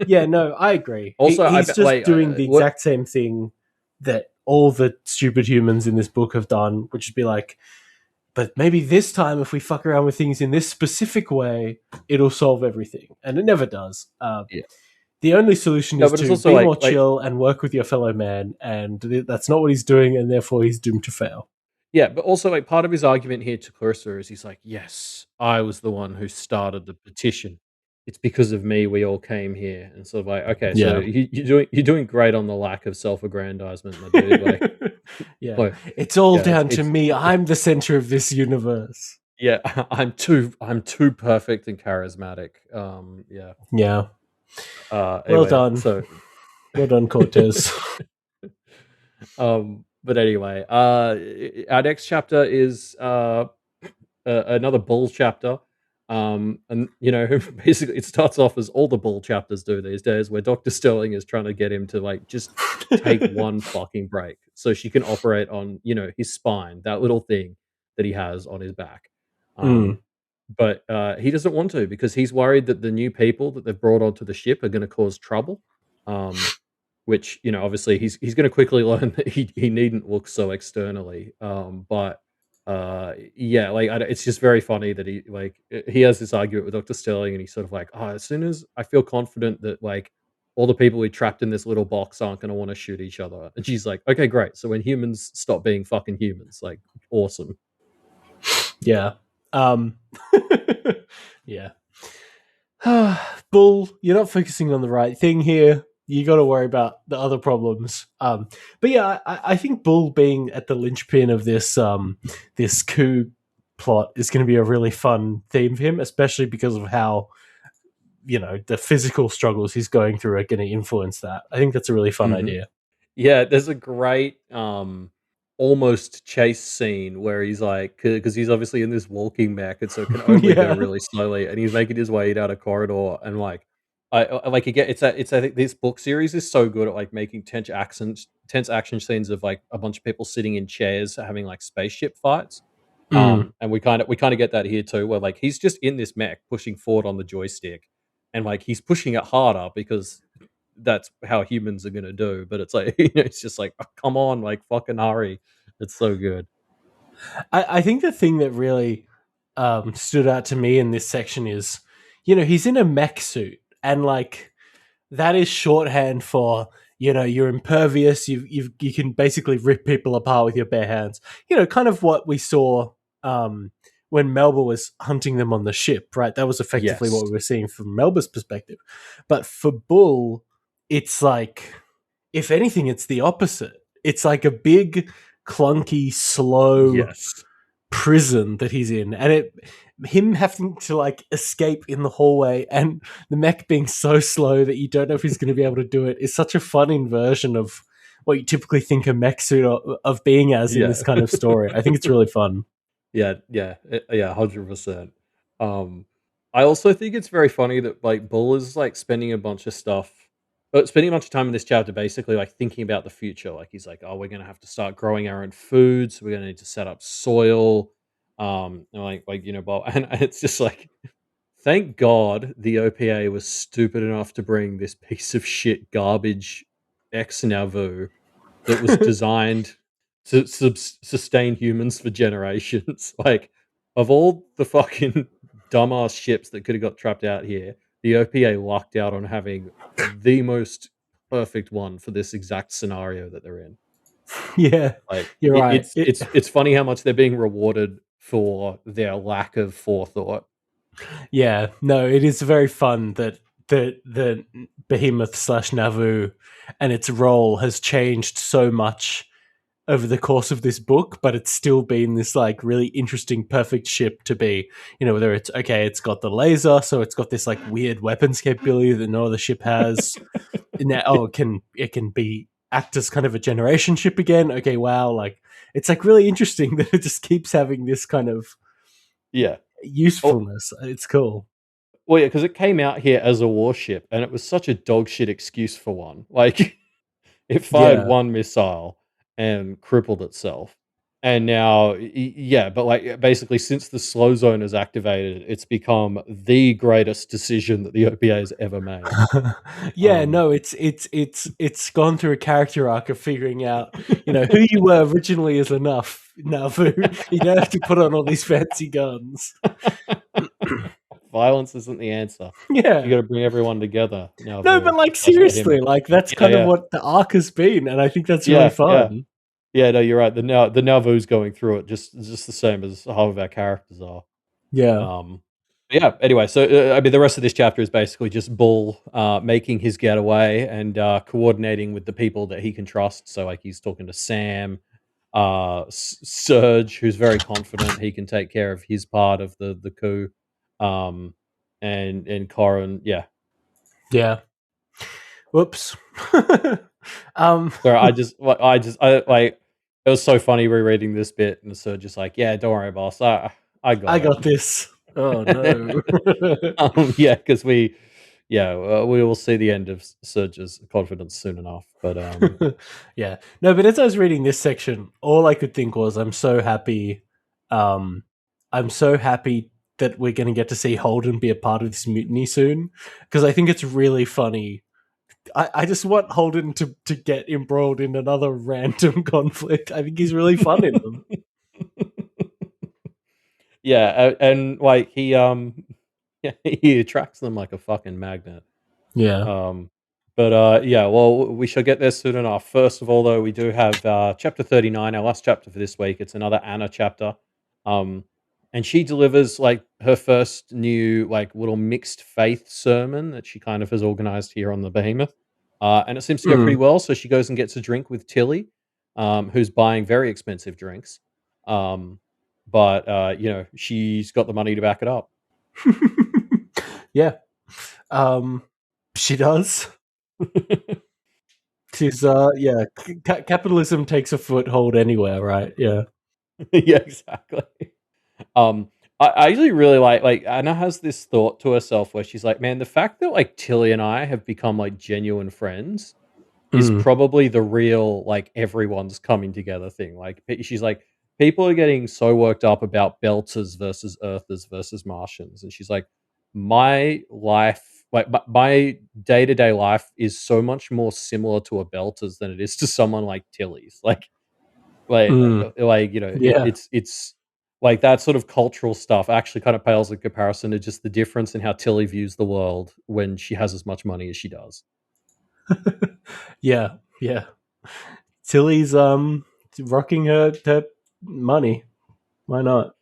Yeah, no, I agree. Also, he's just doing the exact same thing that all the stupid humans in this book have done, which is be like, but maybe this time if we fuck around with things in this specific way, it'll solve everything. And it never does. The only solution is to be more chill and work with your fellow man, and that's not what he's doing, and therefore he's doomed to fail. Yeah, but also like part of his argument here to Clarissa is he's like, yes, I was the one who started the petition. It's because of me we all came here, and sort of like, okay, so you're doing great on the lack of self-aggrandizement, my dude. Like, yeah, it's all down to me. I'm the center of this universe. Yeah, I'm too perfect and charismatic. Yeah. Well done. Well done, Cortez. But anyway, our next chapter is another bull chapter. And basically, it starts off as all the Bull chapters do these days, where Doctor Sterling is trying to get him to like just take one fucking break so she can operate on his spine, that little thing that he has on his back. Mm. But he doesn't want to because he's worried that the new people that they've brought onto the ship are going to cause trouble. Um, which obviously he's going to quickly learn that he needn't look so externally. But yeah, like it's just very funny that he has this argument with Dr. Sterling, and he's sort of like, oh, as soon as I feel confident that like all the people we trapped in this little box aren't going to want to shoot each other, and she's like, okay, great. So when humans stop being fucking humans, like awesome. Yeah. Yeah. Bull, you're not focusing on the right thing here. You got to worry about the other problems. But yeah, I think Bull being at the linchpin of this coup plot is going to be a really fun theme for him, especially because of how the physical struggles he's going through are going to influence that. I think that's a really fun Mhm. idea. Yeah, there's a great almost chase scene where he's like, because he's obviously in this walking mech, and so it can only go Yeah. really slowly, and he's making his way down a corridor, and like, I like again, I think this book series is so good at like making tense action scenes of like a bunch of people sitting in chairs having like spaceship fights. Mm. And we kind of get that here too, where like he's just in this mech pushing forward on the joystick, and like he's pushing it harder because that's how humans are gonna do. But it's like it's just like, oh, come on, like fucking hurry. It's so good. I think the thing that really stood out to me in this section is, he's in a mech suit, and like that is shorthand for you're impervious. You can basically rip people apart with your bare hands. Kind of what we saw when Melba was hunting them on the ship, right? That was effectively Yes. what we were seeing from Melba's perspective. But for Bull, it's like, if anything, it's the opposite. It's like a big, clunky, slow Yes. prison that he's in, and him having to like escape in the hallway, and the mech being so slow that you don't know if he's going to be able to do it, is such a fun inversion of what you typically think a mech suit of being as in Yeah. this kind of story. I think it's really fun. Yeah, yeah, 100%. Um, I also think it's very funny that like Bull is like spending a bunch of time in this chapter, basically like thinking about the future. Like he's like, oh, we're gonna have to start growing our own food, so we're gonna need to set up soil. And but and it's just like, thank God the OPA was stupid enough to bring this piece of shit garbage ex Nauvoo that was designed to sustain humans for generations. Like, of all the fucking dumbass ships that could have got trapped out here, the OPA lucked out on having the most perfect one for this exact scenario that they're in. Yeah, Like, you're right. it's funny how much they're being rewarded for their lack of forethought. Yeah, no, it is very fun that the behemoth slash Nauvoo and its role has changed so much over the course of this book, but it's still been this like really interesting, perfect ship to be. Whether it's okay, it's got the laser, so it's got this like weird weapons capability that no other ship has. Now, it can be act as kind of a generation ship again. Okay, wow, like it's like really interesting that it just keeps having this kind of Yeah. Oh, usefulness. It's cool. well, yeah, because it came out here as a warship, and it was such a dog shit excuse for one. Like, it fired Yeah. one missile and crippled itself. And now, yeah, but like basically, since the slow zone is activated, it's become the greatest decision that the OPA has ever made. Yeah, Um, no, it's gone through a character arc of figuring out, who you were originally is enough. Now, you don't have to put on all these fancy guns. Violence isn't the answer. You Yeah. got to bring everyone together. Now, No, Vu, but like that's what him. seriously, like that's Yeah, kind of yeah, what the arc has been, and I think that's really yeah, yeah, fun. yeah. No, you're right. The Nauvoo's going through it just the same as half of our characters are. Yeah. Um, yeah. Anyway, so I mean, the rest of this chapter is basically just Bull making his getaway and coordinating with the people that he can trust. So, like, he's talking to Sam, Serge, who's very confident he can take care of his part of the coup, um, and Corin. Yeah. Yeah. Whoops. um So I like. It was so funny rereading this bit, and Serge just like, yeah, don't worry, boss. I I got it. got this. Oh no. Yeah, because we will see the end of Surge's confidence soon enough. But Yeah. No, but as I was reading this section, all I could think was I'm so happy. I'm so happy that we're going to get to see Holden be a part of this mutiny soon, because I think it's really funny. I just want Holden to get embroiled in another random conflict. I think he's really fun in them. yeah, and like yeah, he attracts them like a fucking magnet. Yeah. Um, but yeah, well, we shall get there soon enough. First of all, though, we do have chapter 39, our last chapter for this week. It's another Anna chapter. Um, and she delivers like her first new like little mixed faith sermon that she kind of has organized here on the Behemoth. And it seems to go pretty Mm. well. So she goes and gets a drink with Tilly, who's buying very expensive drinks. Um, but she's got the money to back it up. Yeah. She does. She's yeah. Capitalism takes a foothold anywhere, right? Yeah. Yeah, exactly. Um, I actually really like Anna has this thought to herself where she's like, "Man, the fact that like Tilly and I have become like genuine friends is Mm. probably the real like everyone's coming together thing." Like she's like, people are getting so worked up about Belters versus Earthers versus Martians, and she's like, my life, like my day to day life, is so much more similar to a Belters than it is to someone like Tilly's. Mm. Yeah. It's like that sort of cultural stuff actually kind of pales in comparison to just the difference in how Tilly views the world when she has as much money as she does. Yeah. Yeah. Tilly's rocking her money. Why not?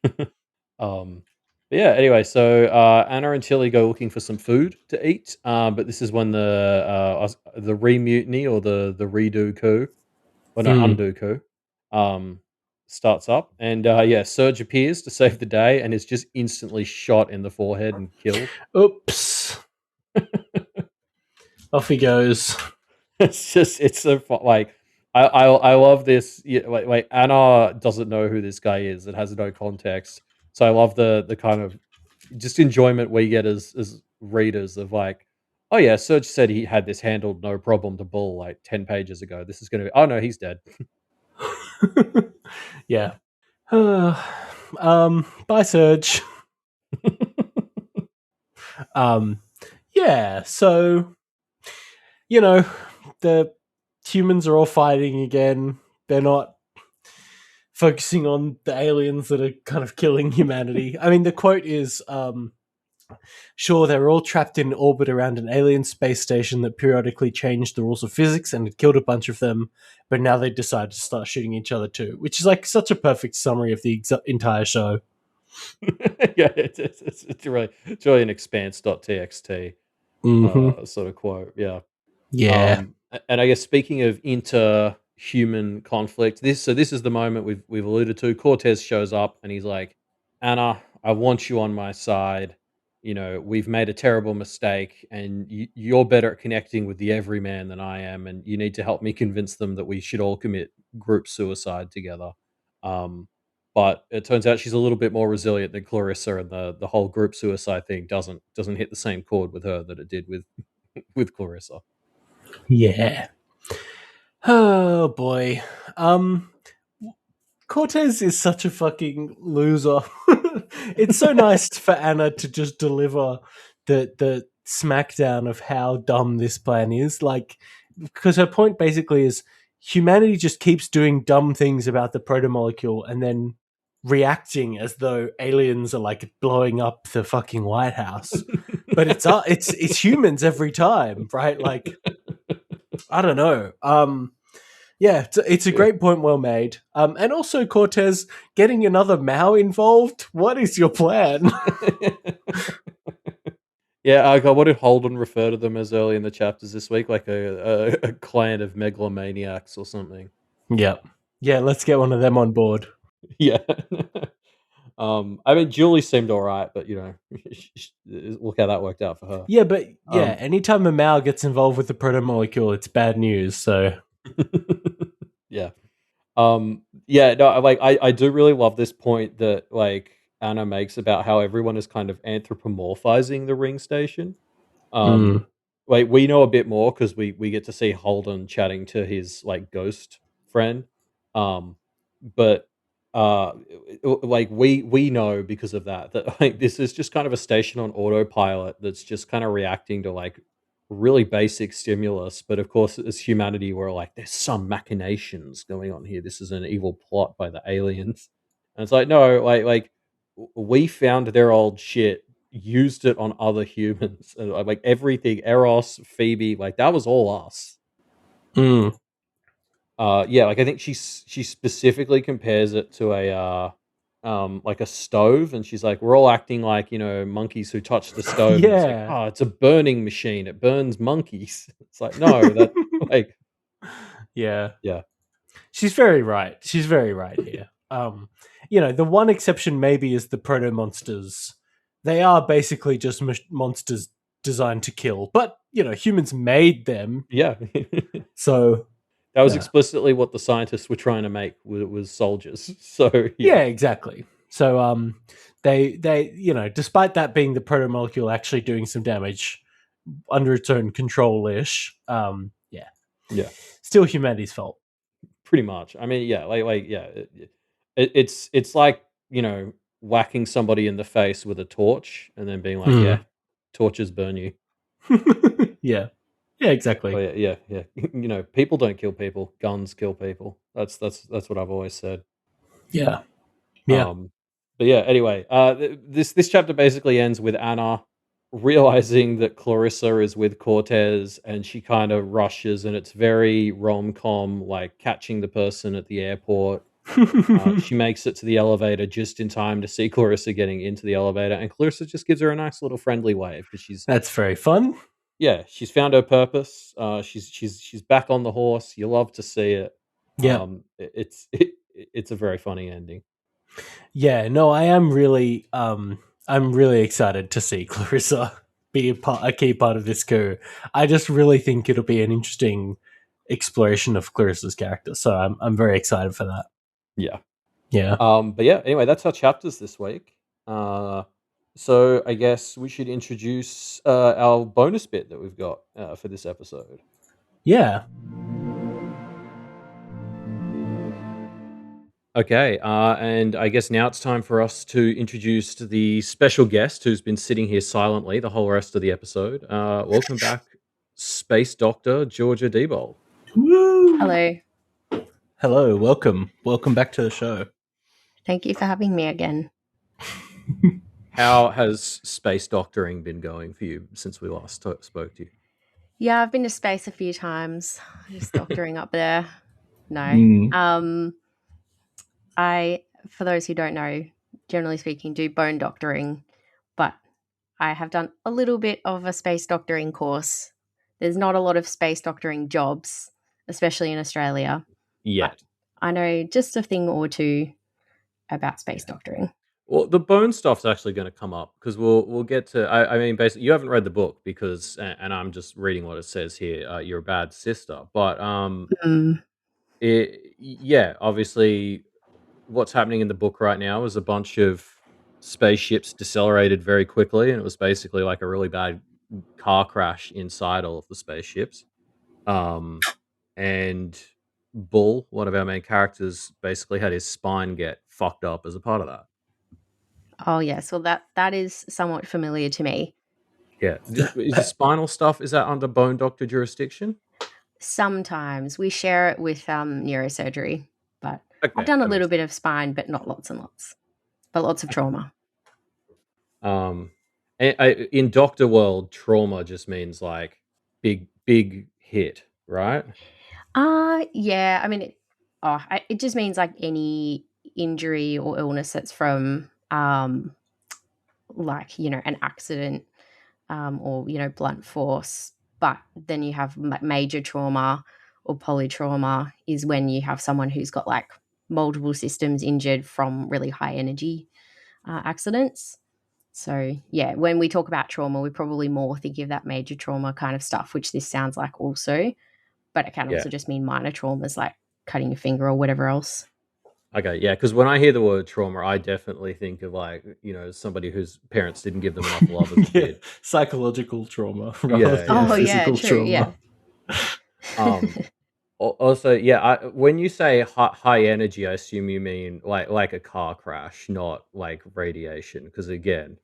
Um, but yeah, anyway, so Anna and Tilly go looking for some food to eat, but this is when the re-mutiny or the redo coup, or no, Mm. undo coup, um, starts up, and yeah, Surge appears to save the day and is just instantly shot in the forehead and killed. Oops. Off he goes. It's so like I love this. Yeah, like Anna doesn't know who this guy is. It has no context. So I love the kind of just enjoyment we get as readers of like, oh yeah, Serge said he had this handled no problem to Bull like 10 pages ago. This is gonna be, oh no, he's dead. Yeah. Bye, Surge. Um, yeah. So the humans are all fighting again. They're not focusing on the aliens that are kind of killing humanity. I mean, the quote is, sure, they were all trapped in orbit around an alien space station that periodically changed the rules of physics and had killed a bunch of them, but now they decided to start shooting each other too, which is like such a perfect summary of the entire show. Yeah, it's really an expanse.txt Mm-hmm. sort of quote. Yeah. Yeah. And I guess speaking of inter-human conflict, this is the moment we've alluded to. Cortez shows up and he's like, "Anna, I want you on my side. We've made a terrible mistake, and you're better at connecting with the everyman than I am, and you need to help me convince them that we should all commit group suicide together." Um, but it turns out she's a little bit more resilient than Clarissa, and the whole group suicide thing doesn't hit the same chord with her that it did with with Clarissa. Yeah. Oh boy. Um Cortez is such a fucking loser. It's so nice for Anna to just deliver the smackdown of how dumb this plan is. Like, because her point basically is humanity just keeps doing dumb things about the protomolecule and then reacting as though aliens are like blowing up the fucking White House. But it's humans every time, right? Like, I don't know. Yeah, it's a Yeah. great point, well made. And also Cortez getting another Mao involved. What is your plan? Yeah, what did Holden refer to them as early in the chapters this week? Like a clan of megalomaniacs or something. Yeah, yeah. Let's get one of them on board. Yeah. I mean, Julie seemed all right, but look how that worked out for her. Yeah, but yeah, Um, anytime a Mao gets involved with the protomolecule, it's bad news. So yeah. Yeah, no, I do really love this point that like Anna makes about how everyone is kind of anthropomorphizing the ring station. Mm. Like we know a bit more because we get to see Holden chatting to his like ghost friend. Um, but like we know because of that like this is just kind of a station on autopilot that's just kind of reacting to like really basic stimulus. But of course, as humanity, we're like, there's some machinations going on here. This is an evil plot by the aliens. And it's like, no, we found their old shit, used it on other humans, and like everything, Eros, Phoebe, like that was all us. Mm. Yeah, like I think she specifically compares it to a like a stove, and she's like, we're all acting like, monkeys who touch the stove, and it's like, Yeah. oh, it's a burning machine, it burns monkeys. It's like, no, that like Yeah. yeah. She's very right. She's very right here. The one exception maybe is the proto monsters. They are basically just monsters designed to kill, but humans made them, Yeah. so That was yeah, explicitly what the scientists were trying to make was soldiers. So yeah. yeah, exactly. So they despite that being the proto molecule actually doing some damage under its own control ish, yeah, Yeah. still humanity's fault. Pretty much. I mean, yeah, yeah, it's like, whacking somebody in the face with a torch and then being like, Mm. "Yeah, torches burn you." Yeah, yeah, Oh exactly. yeah, yeah, yeah. People don't kill people, guns kill people. That's what I've always said. Yeah, yeah. Um, but yeah, anyway, this chapter basically ends with Anna realizing that Clarissa is with Cortez, and she kind of rushes, and it's very rom-com, like catching the person at the airport. She makes it to the elevator just in time to see Clarissa getting into the elevator, and Clarissa just gives her a nice little friendly wave because That's very fun. she's found her purpose. She's back on the horse. You love to see it. Yeah, It's a very funny ending. yeah. No, I'm really excited to see Clarissa be a key part of this coup. I just really think it'll be an interesting exploration of Clarissa's character. So I'm very excited for that. Yeah. Yeah. But yeah. Anyway, that's our chapters this week. So I guess we should introduce our bonus bit that we've got for this episode. Yeah. Okay, and I guess now it's time for us to introduce the special guest who's been sitting here silently the whole rest of the episode. Welcome back, Space Doctor Georgia Diebold. Woo! Hello. Hello. Welcome back to the show. Thank you for having me again. How has space doctoring been going for you since we last spoke to you? Yeah, I've been to space a few times. Just doctoring up there. No. Mm. I, for those who don't know, generally speaking, do bone doctoring, but I have done a little bit of a space doctoring course. There's not a lot of space doctoring jobs, especially in Australia, but Yet. I know just a thing or two about space doctoring. Well, the bone stuff's actually going to come up because we'll get to. I mean, basically, you haven't read the book because, and I'm just reading what it says here. You're a bad sister, but Mm. yeah, obviously, what's happening in the book right now is a bunch of spaceships decelerated very quickly, and it was basically like a really bad car crash inside all of the spaceships. And Bull, one of our main characters, basically had his spine get fucked up as a part of that. Oh, yes. Well, that is somewhat familiar to me. Yeah, is the spinal stuff, is that under bone doctor jurisdiction? Sometimes we share it with neurosurgery, but I've Okay, done a that little makes bit of spine, but not lots and lots, but lots of trauma. um, in doctor world, trauma just means like big hit, right? Yeah. I mean, it just means like any injury or illness that's from like an accident or blunt force. But then you have major trauma or polytrauma is when you have someone who's got like multiple systems injured from really high energy accidents. So, yeah, when we talk about trauma, we probably more think of that major trauma kind of stuff, which this sounds like also, but it can Yeah. also just mean minor traumas like cutting your finger or whatever else. Okay, yeah, because when I hear the word trauma, I definitely think of like, somebody whose parents didn't give them enough love as a Yeah, kid. psychological trauma rather Yeah, than Oh yeah. yeah, physical true. Yeah. trauma. Um, Also, yeah, when you say high energy, I assume you mean like a car crash, not like radiation. Because again,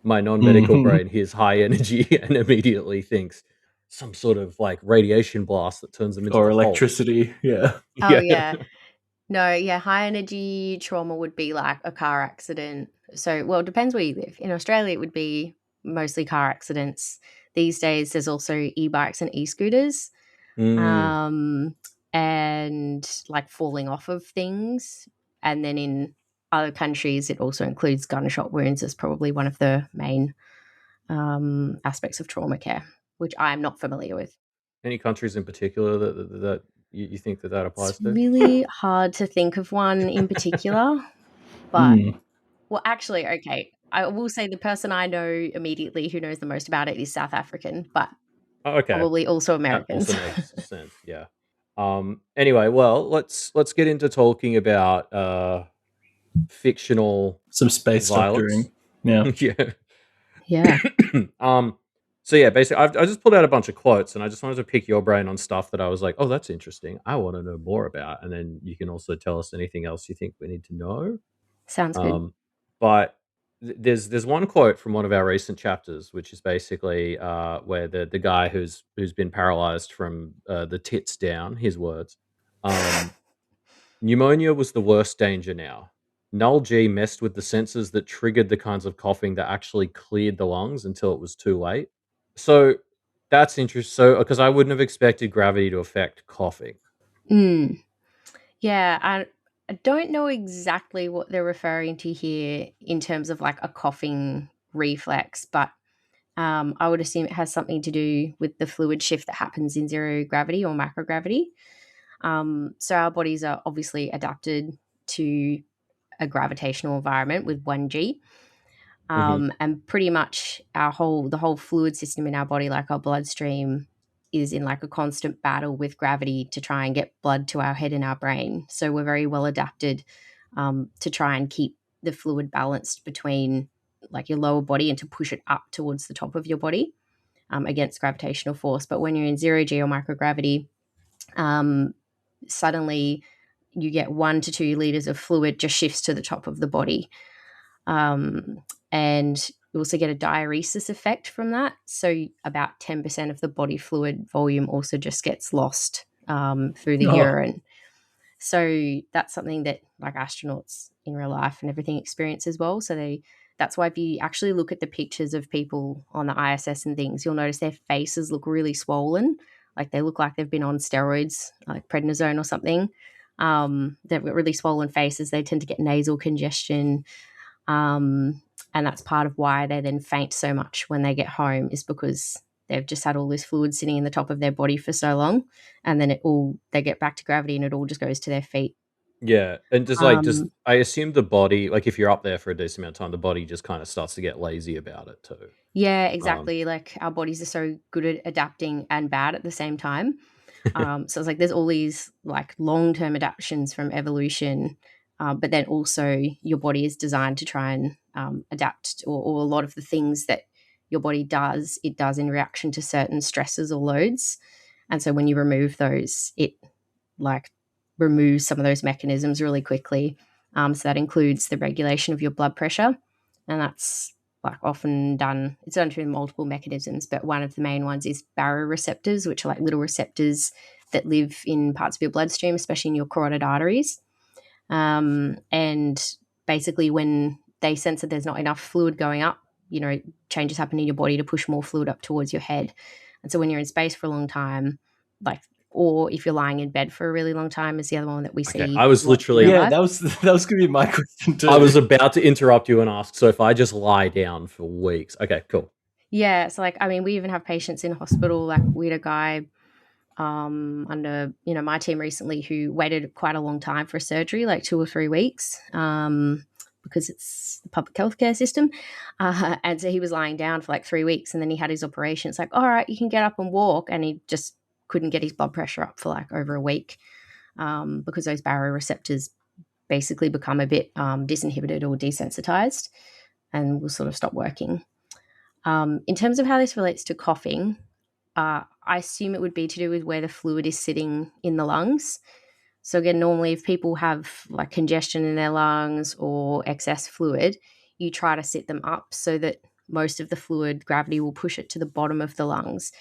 my non-medical Mhm. brain hears high energy and immediately thinks some sort of like radiation blast that turns them into Or the Hulk. electricity, yeah. Oh Yeah. yeah. No, yeah, high energy trauma would be like a car accident. So, well, it depends where you live. In Australia, it would be mostly car accidents. These days, there's also e-bikes and e-scooters, Mm. um, and like falling off of things. And then in other countries, it also includes gunshot wounds as probably one of the main aspects of trauma care, which I'm not familiar with. Any countries in particular that you think that It's applies to? really hard to think of one in particular, but Mm. well, actually, okay. I will say the person I know immediately who knows the most about it is South African, but Oh, okay, probably also that also Americans. makes sense. Yeah. Anyway, well, let's get into talking about fictional Some space violence. doctoring. Yeah. Yeah. Yeah, um. So yeah, basically, I just pulled out a bunch of quotes, and I just wanted to pick your brain on stuff that I was like, oh, that's interesting. I want to know more about, and then you can also tell us anything else you think we need to know. sounds good. Um, but there's one quote from one of our recent chapters, which is basically where the guy who's been paralyzed from the tits down, his words, um, pneumonia was the worst danger now. Null G messed with the sensors that triggered the kinds of coughing that actually cleared the lungs until it was too late. So that's interesting. So because I wouldn't have expected gravity to affect coughing. Mm. Yeah, I don't know exactly what they're referring to here in terms of like a coughing reflex, but I would assume it has something to do with the fluid shift that happens in zero gravity or microgravity. So our bodies are obviously adapted to a gravitational environment with 1G. Hmm. And pretty much the whole fluid system in our body, like our bloodstream, is in like a constant battle with gravity to try and get blood to our head and our brain. So we're very well adapted to try and keep the fluid balanced between like your lower body and to push it up towards the top of your body against gravitational force. But when you're in zero G or microgravity, suddenly you get 1 to 2 liters of fluid just shifts to the top of the body. And you also get a diuresis effect from that. So about 10% of the body fluid volume also just gets lost through the Oh. urine. So that's something that like astronauts in real life and everything experience as well. So that's why if you actually look at the pictures of people on the ISS and things, you'll notice their faces look really swollen. Like they look like they've been on steroids, like prednisone or something. They've got really swollen faces. They tend to get nasal congestion. And that's part of why they then faint so much when they get home, is because they've just had all this fluid sitting in the top of their body for so long, and then they get back to gravity and it all just goes to their feet. Yeah, and just Um, I assume the body, like if you're up there for a decent amount of time, the body just kind of starts to get lazy about it too. yeah, Um, exactly. Like our bodies are so good at adapting and bad at the same time. So it's like there's all these like long-term adaptations from evolution, but then also your body is designed to try and adapt, or a lot of the things that your body does, it does in reaction to certain stresses or loads. And so when you remove those, it like removes some of those mechanisms really quickly. So that includes the regulation of your blood pressure, and that's like often done. It's done through multiple mechanisms, but one of the main ones is baroreceptors, which are like little receptors that live in parts of your bloodstream, especially in your carotid arteries. And basically, when they sense that there's not enough fluid going up, changes happen in your body to push more fluid up towards your head. And so when you're in space for a long time, like, or if you're lying in bed for a really long time, is the other one that we okay, see I was a lot in real literally Yeah, life. that was gonna be my question too. I was about to interrupt you and ask. So if I just lie down for weeks, okay, cool. Yeah, so like I mean, we even have patients in hospital. Like we had a guy under my team recently who waited quite a long time for a surgery, like 2 or 3 weeks, because it's the public healthcare system. And so he was lying down for like 3 weeks, and then he had his operation. It's like, all right, you can get up and walk, and he just couldn't get his blood pressure up for like over a week because those baroreceptors basically become a bit disinhibited or desensitized and will sort of stop working. In terms of how this relates to coughing, I assume it would be to do with where the fluid is sitting in the lungs. So again, normally if people have like congestion in their lungs or excess fluid, you try to sit them up so that most of the fluid, gravity will push it to the bottom of the lungs,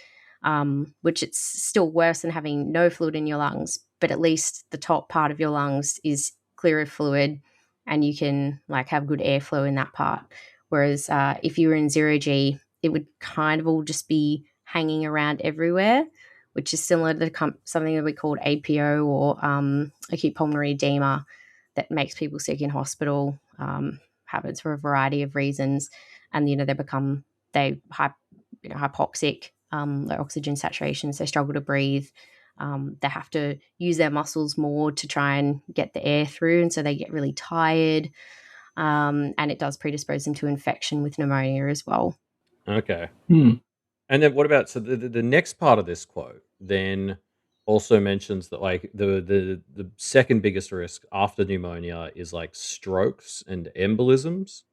which it's still worse than having no fluid in your lungs, but at least the top part of your lungs is clear of fluid and you can like have good airflow in that part. Whereas if you were in 0G, it would kind of all just be hanging around everywhere, which is similar to something that we call APO or acute pulmonary edema that makes people sick in hospital, happens for a variety of reasons. And, they become hypoxic, their oxygen saturations, they struggle to breathe. They have to use their muscles more to try and get the air through, and so they get really tired. And it does predispose them to infection with pneumonia as well. Okay. And then what about, so the next part of this quote then also mentions that like the second biggest risk after pneumonia is like strokes and embolisms,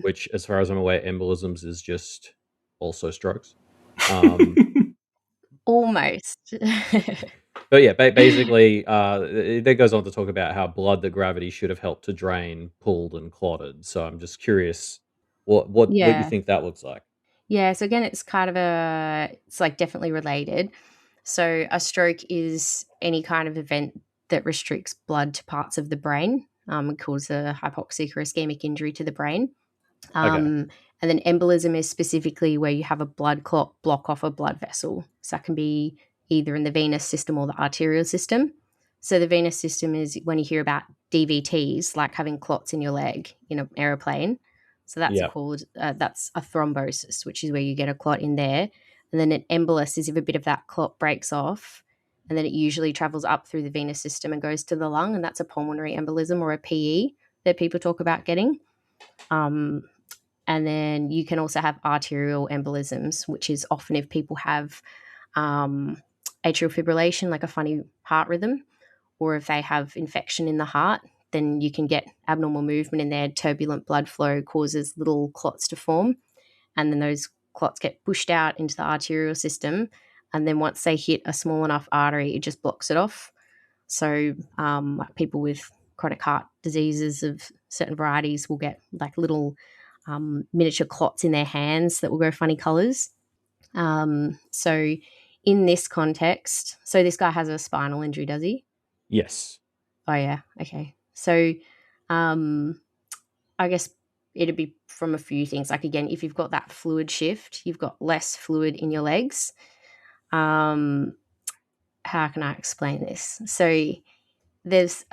which as far as I'm aware, embolisms is just also strokes. Almost. But yeah, basically, it then goes on to talk about how blood that gravity should have helped to drain, pulled, and clotted. So I'm just curious what you think that looks like. Yeah, so again, it's like definitely related. So a stroke is any kind of event that restricts blood to parts of the brain. It causes a hypoxic or ischemic injury to the brain. And then embolism is specifically where you have a blood clot block off a blood vessel. So that can be either in the venous system or the arterial system. So the venous system is when you hear about DVTs, like having clots in your leg in an aeroplane. So that's that's a thrombosis, which is where you get a clot in there. And then an embolus is if a bit of that clot breaks off, and then it usually travels up through the venous system and goes to the lung, and that's a pulmonary embolism or a PE that people talk about getting. And then you can also have arterial embolisms, which is often if people have atrial fibrillation, like a funny heart rhythm, or if they have infection in the heart, then you can get abnormal movement in there. Turbulent blood flow causes little clots to form, and then those clots get pushed out into the arterial system. And then once they hit a small enough artery, it just blocks it off. So like people with chronic heart diseases of certain varieties will get like little miniature clots in their hands that will go funny colors. So in this context, so this guy has a spinal injury, does he? Yes. Oh, yeah. Okay. So I guess it'd be from a few things. Like, again, if you've got that fluid shift, you've got less fluid in your legs. How can I explain this? So there's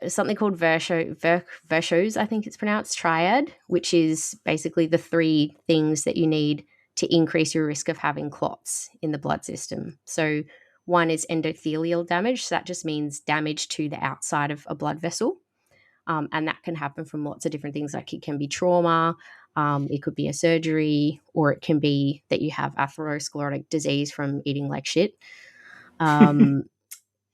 something called Virchow's, I think it's pronounced, triad, which is basically the three things that you need to increase your risk of having clots in the blood system. So one is endothelial damage. So that just means damage to the outside of a blood vessel. And that can happen from lots of different things. Like it can be trauma, it could be a surgery, or it can be that you have atherosclerotic disease from eating like shit.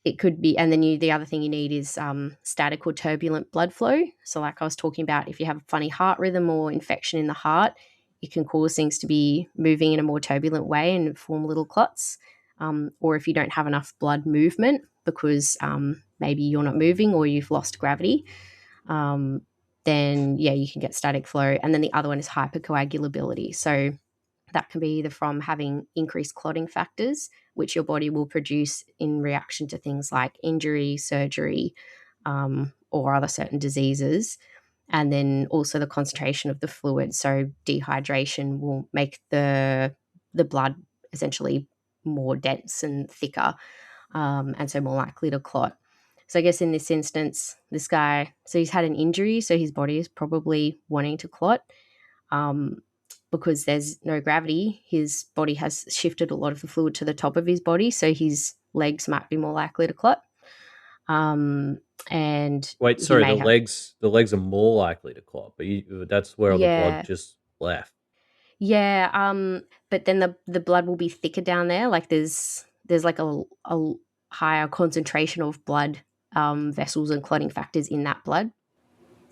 It could be, and then the other thing you need is static or turbulent blood flow. So like I was talking about, if you have a funny heart rhythm or infection in the heart, it can cause things to be moving in a more turbulent way and form little clots. Or if you don't have enough blood movement because maybe you're not moving or you've lost gravity, then yeah, you can get static flow. And then the other one is hypercoagulability. So that can be either from having increased clotting factors, which your body will produce in reaction to things like injury, surgery, or other certain diseases. And then also the concentration of the fluid. So dehydration will make the blood essentially more dense and thicker, and so more likely to clot. So I guess in this instance, this guy, so he's had an injury, so his body is probably wanting to clot. Because there's no gravity, his body has shifted a lot of the fluid to the top of his body, so his legs might be more likely to clot. And wait, sorry, the legs are more likely to clot, but that's where all the blood just left. Yeah, but then the blood will be thicker down there. Like there's like a higher concentration of blood vessels and clotting factors in that blood.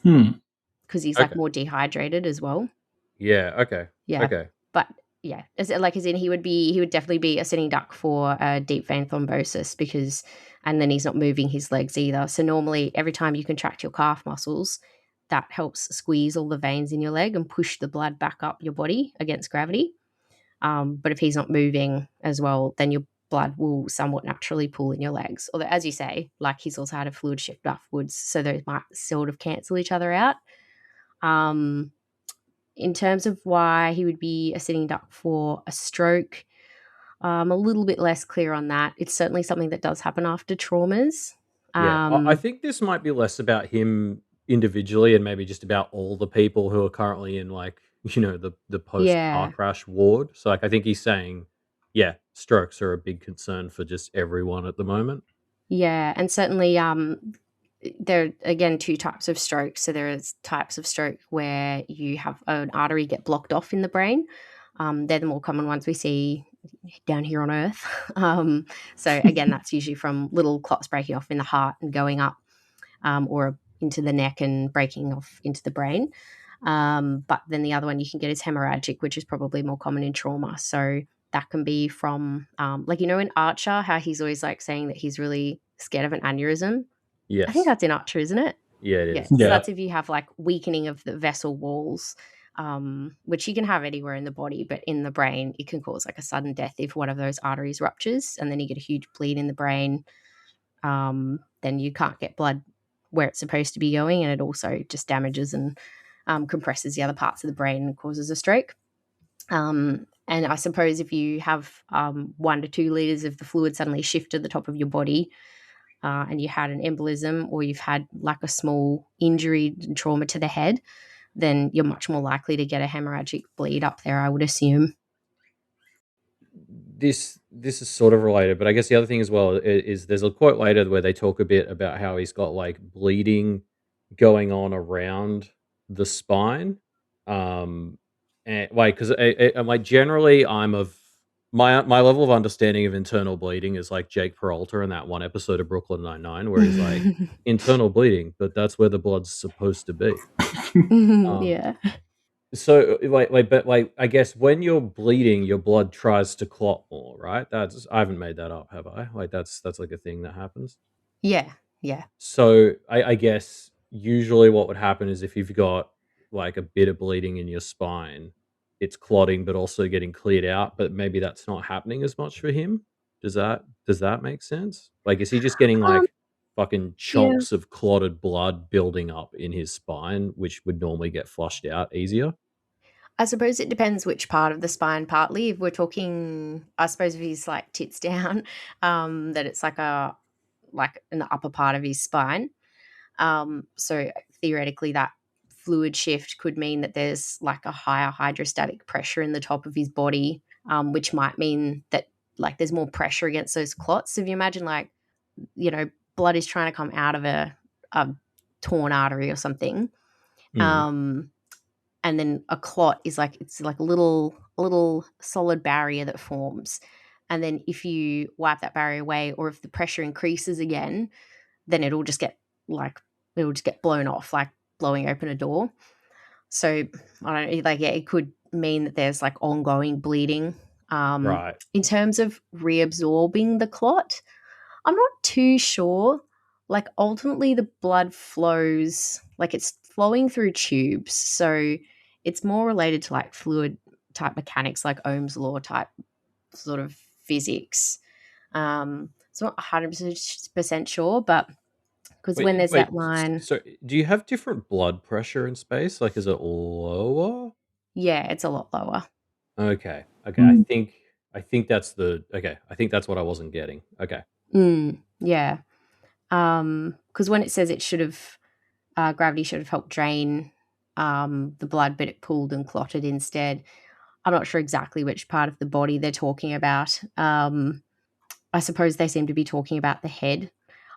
Because he's like more dehydrated as well. Yeah. Okay. Yeah. Okay. But yeah, as in he would definitely be a sitting duck for a deep vein thrombosis and then he's not moving his legs either. So normally every time you contract your calf muscles, that helps squeeze all the veins in your leg and push the blood back up your body against gravity. But if he's not moving as well, then your blood will somewhat naturally pool in your legs. Although, as you say, like he's also had a fluid shift upwards, so those might sort of cancel each other out. In terms of why he would be a sitting duck for a stroke, I'm a little bit less clear on that. It's certainly something that does happen after traumas. Yeah. I think this might be less about him individually and maybe just about all the people who are currently in like, the post car Yeah. crash ward. So like I think he's saying, yeah, strokes are a big concern for just everyone at the moment. Yeah, and certainly there are, again, two types of stroke. So there is types of stroke where you have an artery get blocked off in the brain. They're the more common ones we see down here on Earth. So again, that's usually from little clots breaking off in the heart and going up or into the neck and breaking off into the brain. But then the other one you can get is hemorrhagic, which is probably more common in trauma. So that can be from, in Archer, how he's always like saying that he's really scared of an aneurysm. Yes. I think that's in Archer, isn't it? Yeah, it is. So that's if you have like weakening of the vessel walls, which you can have anywhere in the body, but in the brain, it can cause like a sudden death if one of those arteries ruptures and then you get a huge bleed in the brain. Then you can't get blood where it's supposed to be going, and it also just damages and compresses the other parts of the brain and causes a stroke. And I suppose if you have 1 to 2 liters of the fluid suddenly shift to the top of your body and you had an embolism or you've had like a small injury and trauma to the head, then you're much more likely to get a hemorrhagic bleed up there, I would assume. This is sort of related, but I guess the other thing as well is there's a quote later where they talk a bit about how he's got like bleeding going on around the spine. And like, because I'm like generally I'm of my level of understanding of internal bleeding is like Jake Peralta in that one episode of Brooklyn Nine-Nine where he's like internal bleeding, but that's where the blood's supposed to be. Yeah. So but I guess when you're bleeding, your blood tries to clot more, right? I haven't made that up, have I? Like that's like a thing that happens. Yeah. Yeah. So I guess usually what would happen is if you've got like a bit of bleeding in your spine, it's clotting but also getting cleared out, but maybe that's not happening as much for him. Does that make sense? Like is he just getting like fucking chunks of clotted blood building up in his spine, which would normally get flushed out easier? I suppose it depends which part of the spine. Partly, if we're talking, I suppose if he's like tits down, that it's like in the upper part of his spine. So theoretically, that fluid shift could mean that there's like a higher hydrostatic pressure in the top of his body, which might mean that like there's more pressure against those clots. So if you imagine like, blood is trying to come out of a torn artery or something. And then a clot is like it's like a little solid barrier that forms. And then if you wipe that barrier away or if the pressure increases again, then it'll just get blown off, like blowing open a door. So I don't know, like it could mean that there's like ongoing bleeding. Right. In terms of reabsorbing the clot, I'm not too sure. Like ultimately the blood flows, like it's flowing through tubes. So it's more related to like fluid type mechanics, like Ohm's law type sort of physics. So I'm not 100% sure, but because when there's that line. So do you have different blood pressure in space? Like is it lower? Yeah, it's a lot lower. Okay. I think that's I think that's what I wasn't getting. Okay. Yeah. Because when it says it should have gravity should have helped drain the blood, but it pooled and clotted instead. I'm not sure exactly which part of the body they're talking about. I suppose they seem to be talking about the head.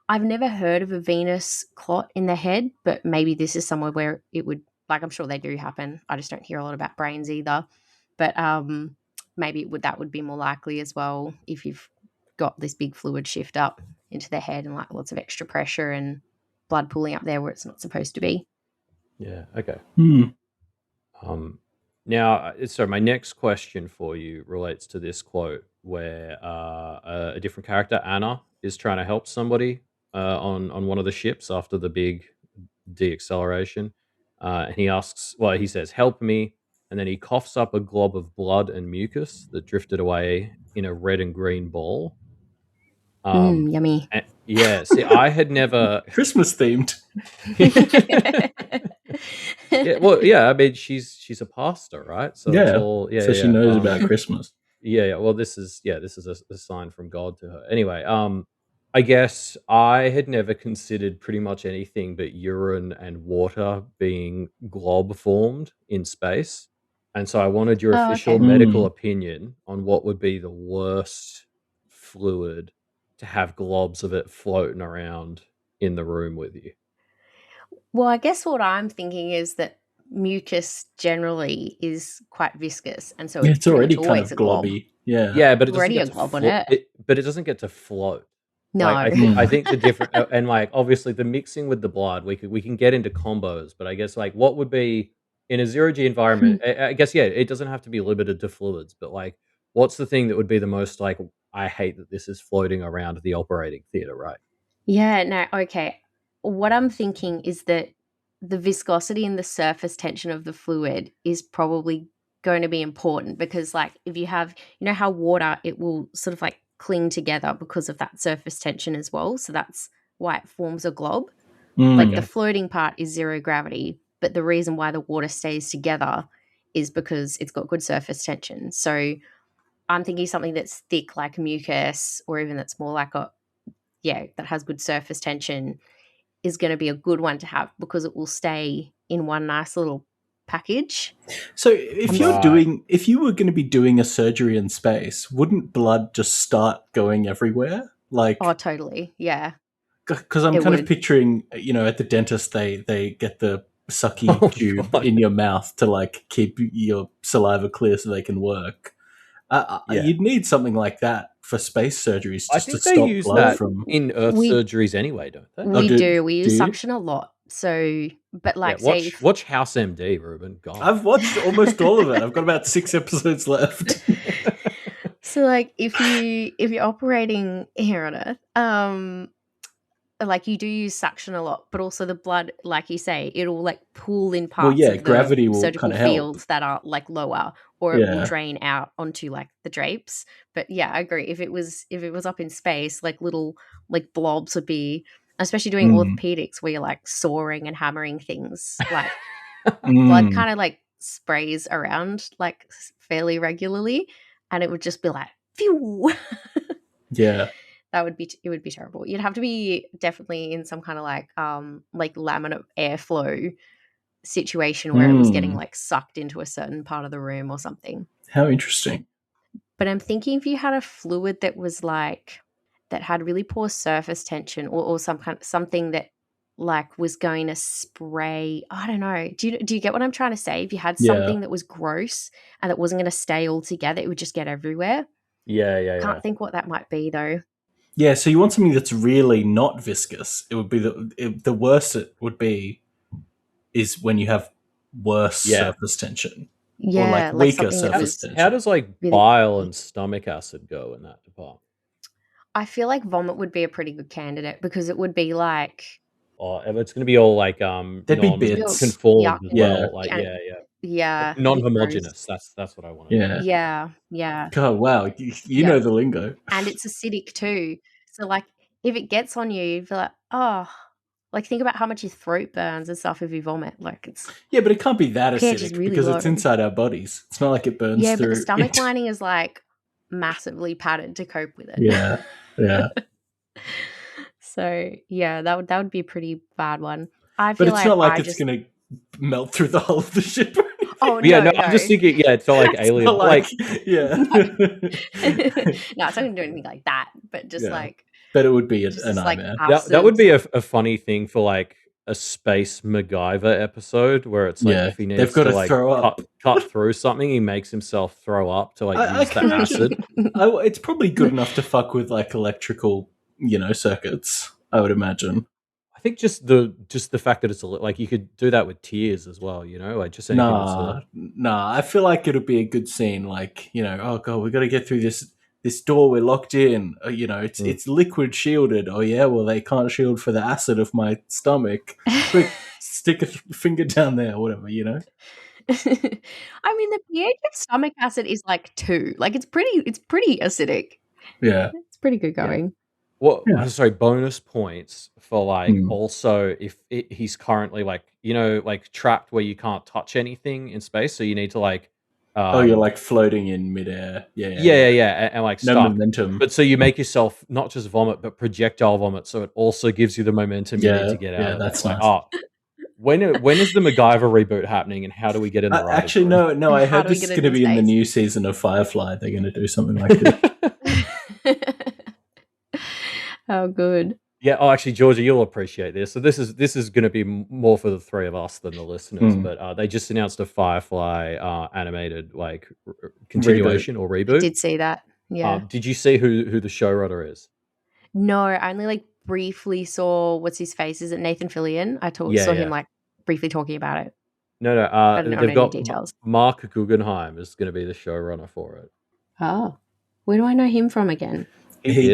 I've never heard of a venous clot in the head, but maybe this is somewhere where it would, like I'm sure they do happen. I just don't hear a lot about brains either. But maybe that would be more likely as well if you've got this big fluid shift up. into their head and like lots of extra pressure and blood pooling up there where it's not supposed to be. Yeah. Okay. Hmm. Now, so my next question for you relates to this quote where a different character, Anna, is trying to help somebody on one of the ships after the big deacceleration. And he says, "Help me." And then he coughs up a glob of blood and mucus that drifted away in a red and green ball. Yummy. Yeah, see, I had never... Christmas themed. Yeah, well, yeah, I mean, she's a pastor, right? So it's all... so she knows about Christmas. Yeah. Well, this is a sign from God to her. Anyway, I guess I had never considered pretty much anything but urine and water being glob formed in space. And so I wanted your official medical opinion on what would be the worst fluid to have globs of it floating around in the room with you. Well, I guess what I'm thinking is that mucus generally is quite viscous, and so it's already kind always of globby. Yeah. Yeah, but it doesn't already get a glob on it. But it doesn't get to float. No, Like, I think the different and like obviously the mixing with the blood, we can get into combos, but I guess like what would be in a zero G environment? I guess it doesn't have to be limited to fluids, but like what's the thing that would be the most like I hate that this is floating around the operating theater, right? Yeah, no, okay. What I'm thinking is that the viscosity and the surface tension of the fluid is probably going to be important because like if you have, how water, it will sort of like cling together because of that surface tension as well. So that's why it forms a glob. Like the floating part is zero gravity, but the reason why the water stays together is because it's got good surface tension. So I'm thinking something that's thick like mucus or even that's more like that has good surface tension is going to be a good one to have because it will stay in one nice little package. So if you were going to be doing a surgery in space, wouldn't blood just start going everywhere? Like, oh, totally. Yeah. Because I'm kind of picturing, at the dentist, they get the sucky tube in your mouth to like keep your saliva clear so they can work. You'd need something like that for space surgeries just to stop blood from... in Earth surgeries anyway, don't they? We do. We use suction a lot. So, but like, watch House MD, Reuben. God, I've watched almost all of it. I've got about 6 episodes left. So, like, if you're operating here on Earth, like you do use suction a lot, but also the blood, like you say, it'll like pool in parts of gravity the will surgical kind of fields that are like lower, or it will drain out onto like the drapes. But yeah, I agree. If it was up in space, like little like blobs would be, especially doing orthopedics where you're like sawing and hammering things, like blood kind of like sprays around like fairly regularly, and it would just be like phew. Yeah. It would be terrible. You'd have to be definitely in some kind of like laminate airflow situation where it was getting like sucked into a certain part of the room or something. How interesting. But I'm thinking if you had a fluid that was like that had really poor surface tension or something that like was going to spray, I don't know. Do you get what I'm trying to say? If you had something that was gross and that wasn't going to stay all together, it would just get everywhere. Yeah. Can't think what that might be though. Yeah, so you want something that's really not viscous. It would be the worst it would be is when you have worse surface tension. Yeah, or like weaker surface tension. How does like bile and stomach acid go in that department? I feel like vomit would be a pretty good candidate because it would be like... Oh, it's going to be all like there'd be bits. Conformed as well. Like, yeah. Non-homogeneous. That's what I want. Yeah. God, wow. You know the lingo. And it's acidic too. So like if it gets on you, you'd be like, oh, like think about how much your throat burns and stuff if you vomit. Like it's... Yeah, but it can't be that acidic really because it's inside our bodies. It's not like it burns through. Yeah, but the stomach lining is like massively padded to cope with it. Yeah. So yeah, that would be a pretty bad one. But it's not like it's going to melt through the hull of the ship. Oh no! I'm just thinking. Yeah, it's not like Alien. Not like No, it's not going to do anything like that. But just like. But it would be a nightmare. Like that would be a funny thing for like a space MacGyver episode where it's like if he needs to like cut through something, he makes himself throw up to like use the acid. It's probably good enough to fuck with like electrical circuits, I would imagine. I think just the fact that it's like you could do that with tears as well, like just anything that's Nah. I feel like it'll be a good scene. Like, oh god, we got to get through this door. We're locked in. It's liquid shielded. Oh yeah, well they can't shield for the acid of my stomach. Quick, stick a finger down there, or whatever. I mean, the pH of stomach acid is like 2. Like it's pretty acidic. Yeah, it's pretty good going. Well, sorry, bonus points for like also if he's currently like like trapped where you can't touch anything in space, so you need to like you're like floating in midair. Yeah, and like no stuck. momentum. But so you make yourself not just vomit, but projectile vomit, so it also gives you the momentum you need to get out. Yeah, of that's it. nice. Like, when is the MacGyver reboot happening, and how do we get in the right? Actually, no. I heard this is going to be in the new season of Firefly. They're going to do something like this. Oh, good. Yeah. Oh, actually, Georgia, you'll appreciate this. So this is going to be more for the three of us than the listeners. But they just announced a Firefly animated like continuation or reboot. I did see that. Yeah. Did you see who the showrunner is? No, I only like briefly saw what's his face. Is it Nathan Fillion? I saw him like briefly talking about it. No. They've got details. Mark Guggenheim is going to be the showrunner for it. Oh, where do I know him from again? He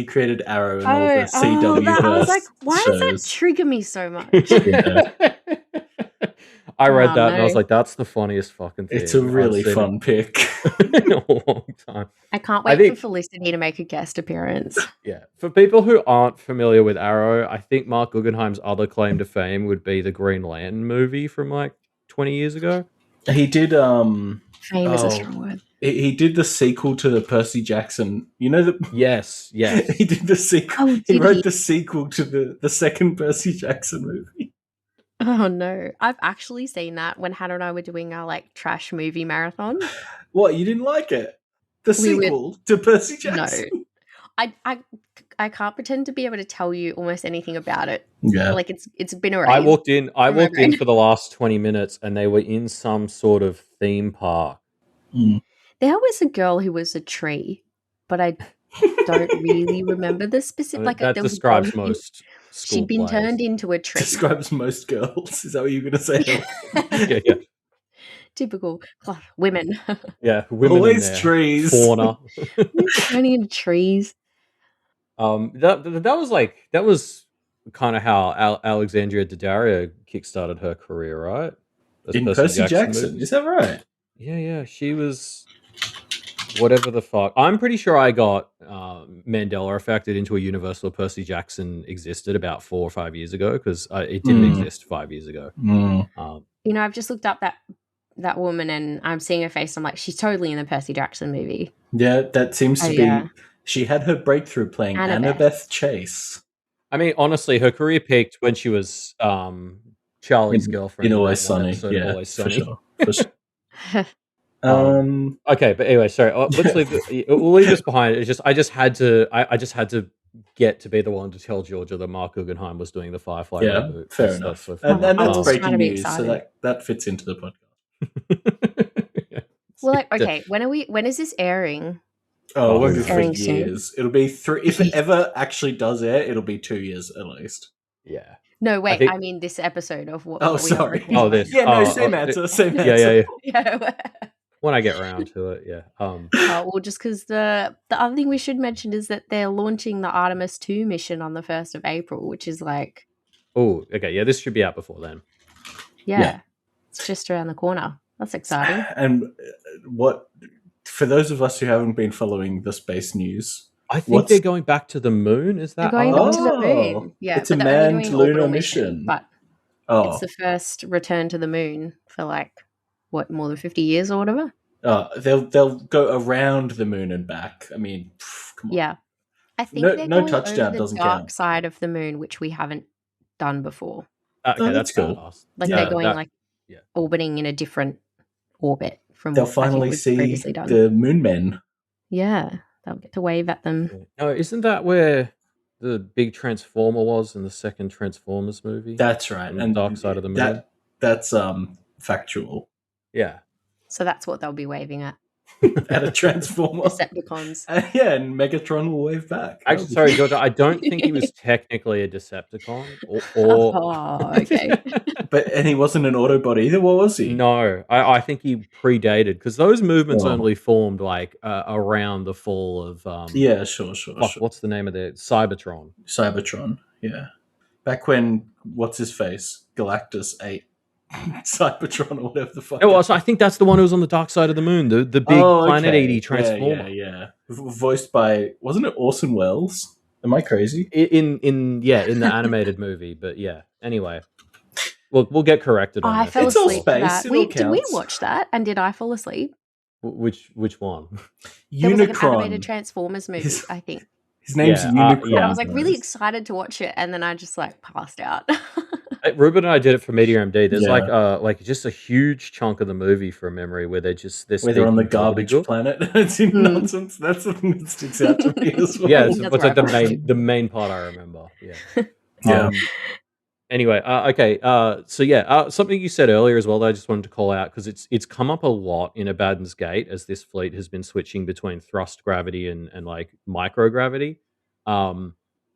created Arrow and all the CW. I was like, why does that trigger me so much? I read that and I was like, that's the funniest fucking thing. It's a really fun pick. In a long time. I can't wait for Felicity to make a guest appearance. Yeah. For people who aren't familiar with Arrow, I think Mark Guggenheim's other claim to fame would be the Green Lantern movie from like 20 years ago. He did fame is a strong word. He did the sequel to the Percy Jackson. Yes. He did the sequel. He wrote the sequel to the second Percy Jackson movie. Oh no. I've actually seen that when Hannah and I were doing our like trash movie marathon. What, you didn't like it? The sequel to Percy Jackson? No. I can't pretend to be able to tell you almost anything about it. Yeah. Like it's been erased. I walked in for the last 20 minutes and they were in some sort of theme park. There was a girl who was a tree, but I don't really remember the specific. That describes most school She'd been plays. turned into a tree. Describes most girls. Is that what you're going to say? Yeah. Typical women. Yeah, women. Always trees. Fauna. Turning into trees. That was kind of how Alexandria Daddario kickstarted her career, right? In Percy Jackson. Is that right? Yeah. She was whatever the fuck. I'm pretty sure I got Mandela affected into a universe where Percy Jackson existed about 4 or 5 years ago because it didn't exist 5 years ago. I've just looked up that woman and I'm seeing her face. I'm like, she's totally in the Percy Jackson movie. Yeah, that seems to be. Yeah. She had her breakthrough playing Annabeth Chase. I mean, honestly, her career peaked when she was Charlie's girlfriend. In Always Sunny. Yeah, Always Sunny. For sure. Okay, but anyway, sorry. Let's leave. We'll leave this behind. It's just I just had to get to be the one to tell Georgia that Mark Guggenheim was doing the Firefly reboot. Fair enough. And that's breaking news, so that fits into the podcast. Well, okay. When is this airing? Oh, it won't be 3 years. It'll be 3. If it ever actually does air, it'll be 2 years at least. Yeah. No, wait. I mean, this episode of what? Oh, sorry. This. Yeah, no, same answer. Same answer. Yeah. When I get around to it, yeah. Well, just because the other thing we should mention is that they're launching the Artemis 2 mission on the 1st of April, which is like. Oh, okay. Yeah, this should be out before then. Yeah. It's just around the corner. That's exciting. And for those of us who haven't been following the space news, I think they're going back to the moon. Is that? They're going back to the moon. Yeah, it's a manned lunar mission. But it's the first return to the moon for more than 50 years or whatever. They'll go around the moon and back. I mean, come on. Yeah, I think no touchdown doesn't count. Dark side of the moon, which we haven't done before. Okay, that's cool. They're going orbiting in a different orbit from. They'll finally see the moon men. Yeah, they'll get to wave at them. No, isn't that where the big Transformer was in the second Transformers movie? That's right. And Dark Side of the Moon. That's factual. Yeah. So that's what they'll be waving at. at a transformer. Decepticons. Yeah, and Megatron will wave back. Actually, sorry, Georgia, I don't think he was technically a Decepticon, or Oh, okay. and he wasn't an Autobot either. What was he? no, I think he predated, because those movements only formed like around the fall of Yeah, sure. what's the name of the Cybertron? Cybertron. Yeah, back when what's his face Galactus ate Cybertron or whatever the fuck. Oh, well, so I think that's the one who was on the dark side of the moon, the big planet-eating transformer. Yeah. Voiced by, wasn't it Orson Welles? Am I crazy? In the animated movie, but yeah. Anyway, we'll get corrected on I that. fell It's all asleep to space, that. it all Did we counts. watch that? And did I fall asleep? Which one? There was like an Unicron. animated Transformers movie, I think. His name's Yeah, Unicron. And I was like really excited to watch it, and then I just like passed out. Reuben and I did it for mediamd. There's like just a huge chunk of the movie from memory where they're on the garbage planet. It's in nonsense. That's something that sticks out to me as well. Yeah, it's like the main part I remember. Yeah. Yeah. Anyway, okay. So yeah, something you said earlier as well that I just wanted to call out, because it's come up a lot in Abaddon's Gate as this fleet has been switching between thrust gravity and like microgravity.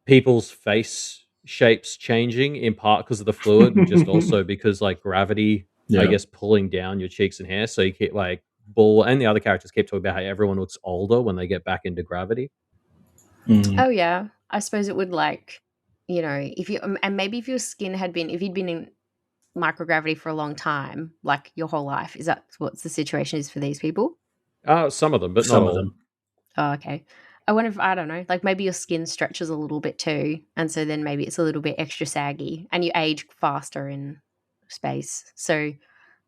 People's face shapes changing in part because of the fluid, and just also because like gravity, I guess, pulling down your cheeks and hair. So you keep like Bull and the other characters keep talking about how everyone looks older when they get back into gravity. Oh yeah, I suppose it would, like, you know, if you and maybe if your skin if you'd been in microgravity for a long time, like your whole life, is that what the situation is for these people? Some of them, but not all. Oh, okay. I wonder if, I don't know, like maybe your skin stretches a little bit too, and so then maybe it's a little bit extra saggy, and you age faster in space. So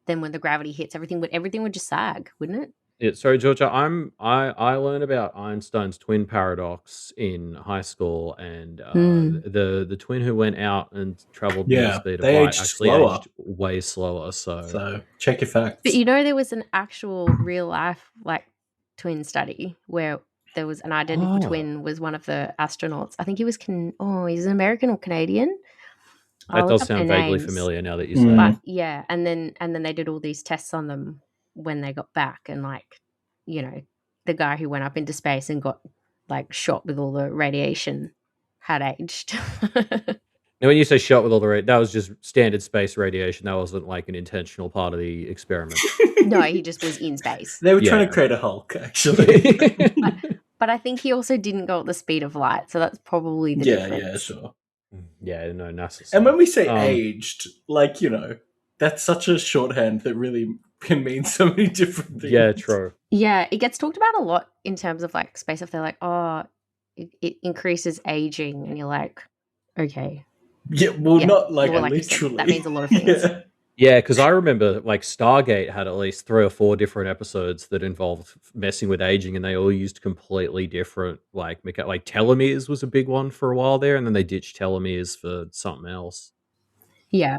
then when the gravity hits, everything would just sag, wouldn't it? Yeah, sorry, Georgia. I learned about Einstein's twin paradox in high school, and the twin who went out and traveled near the speed of light actually aged way slower. So check your facts. But you know, there was an actual real life like twin study where there was an identical twin was one of the astronauts. I think he was he's an American or Canadian. That does sound vaguely familiar now that you say it. Yeah, and then they did all these tests on them when they got back, and like, you know, the guy who went up into space and got like shot with all the radiation had aged. Now, when you say shot with all the that was just standard space radiation. That wasn't like an intentional part of the experiment. No, he just was in space. They were trying to create a Hulk, actually. But I think he also didn't go at the speed of light, so that's probably the difference. Yeah, sure. Yeah, no, NASA. And when we say aged, like, you know, that's such a shorthand that really can mean so many different things. Yeah, true. Yeah, it gets talked about a lot in terms of like space stuff. They're like, oh, it increases aging, and you're like, okay. Yeah, well, not like, literally. That means a lot of things. Yeah, because I remember like Stargate had at least 3 or 4 different episodes that involved messing with aging, and they all used completely different like telomeres was a big one for a while there, and then they ditched telomeres for something else. Yeah,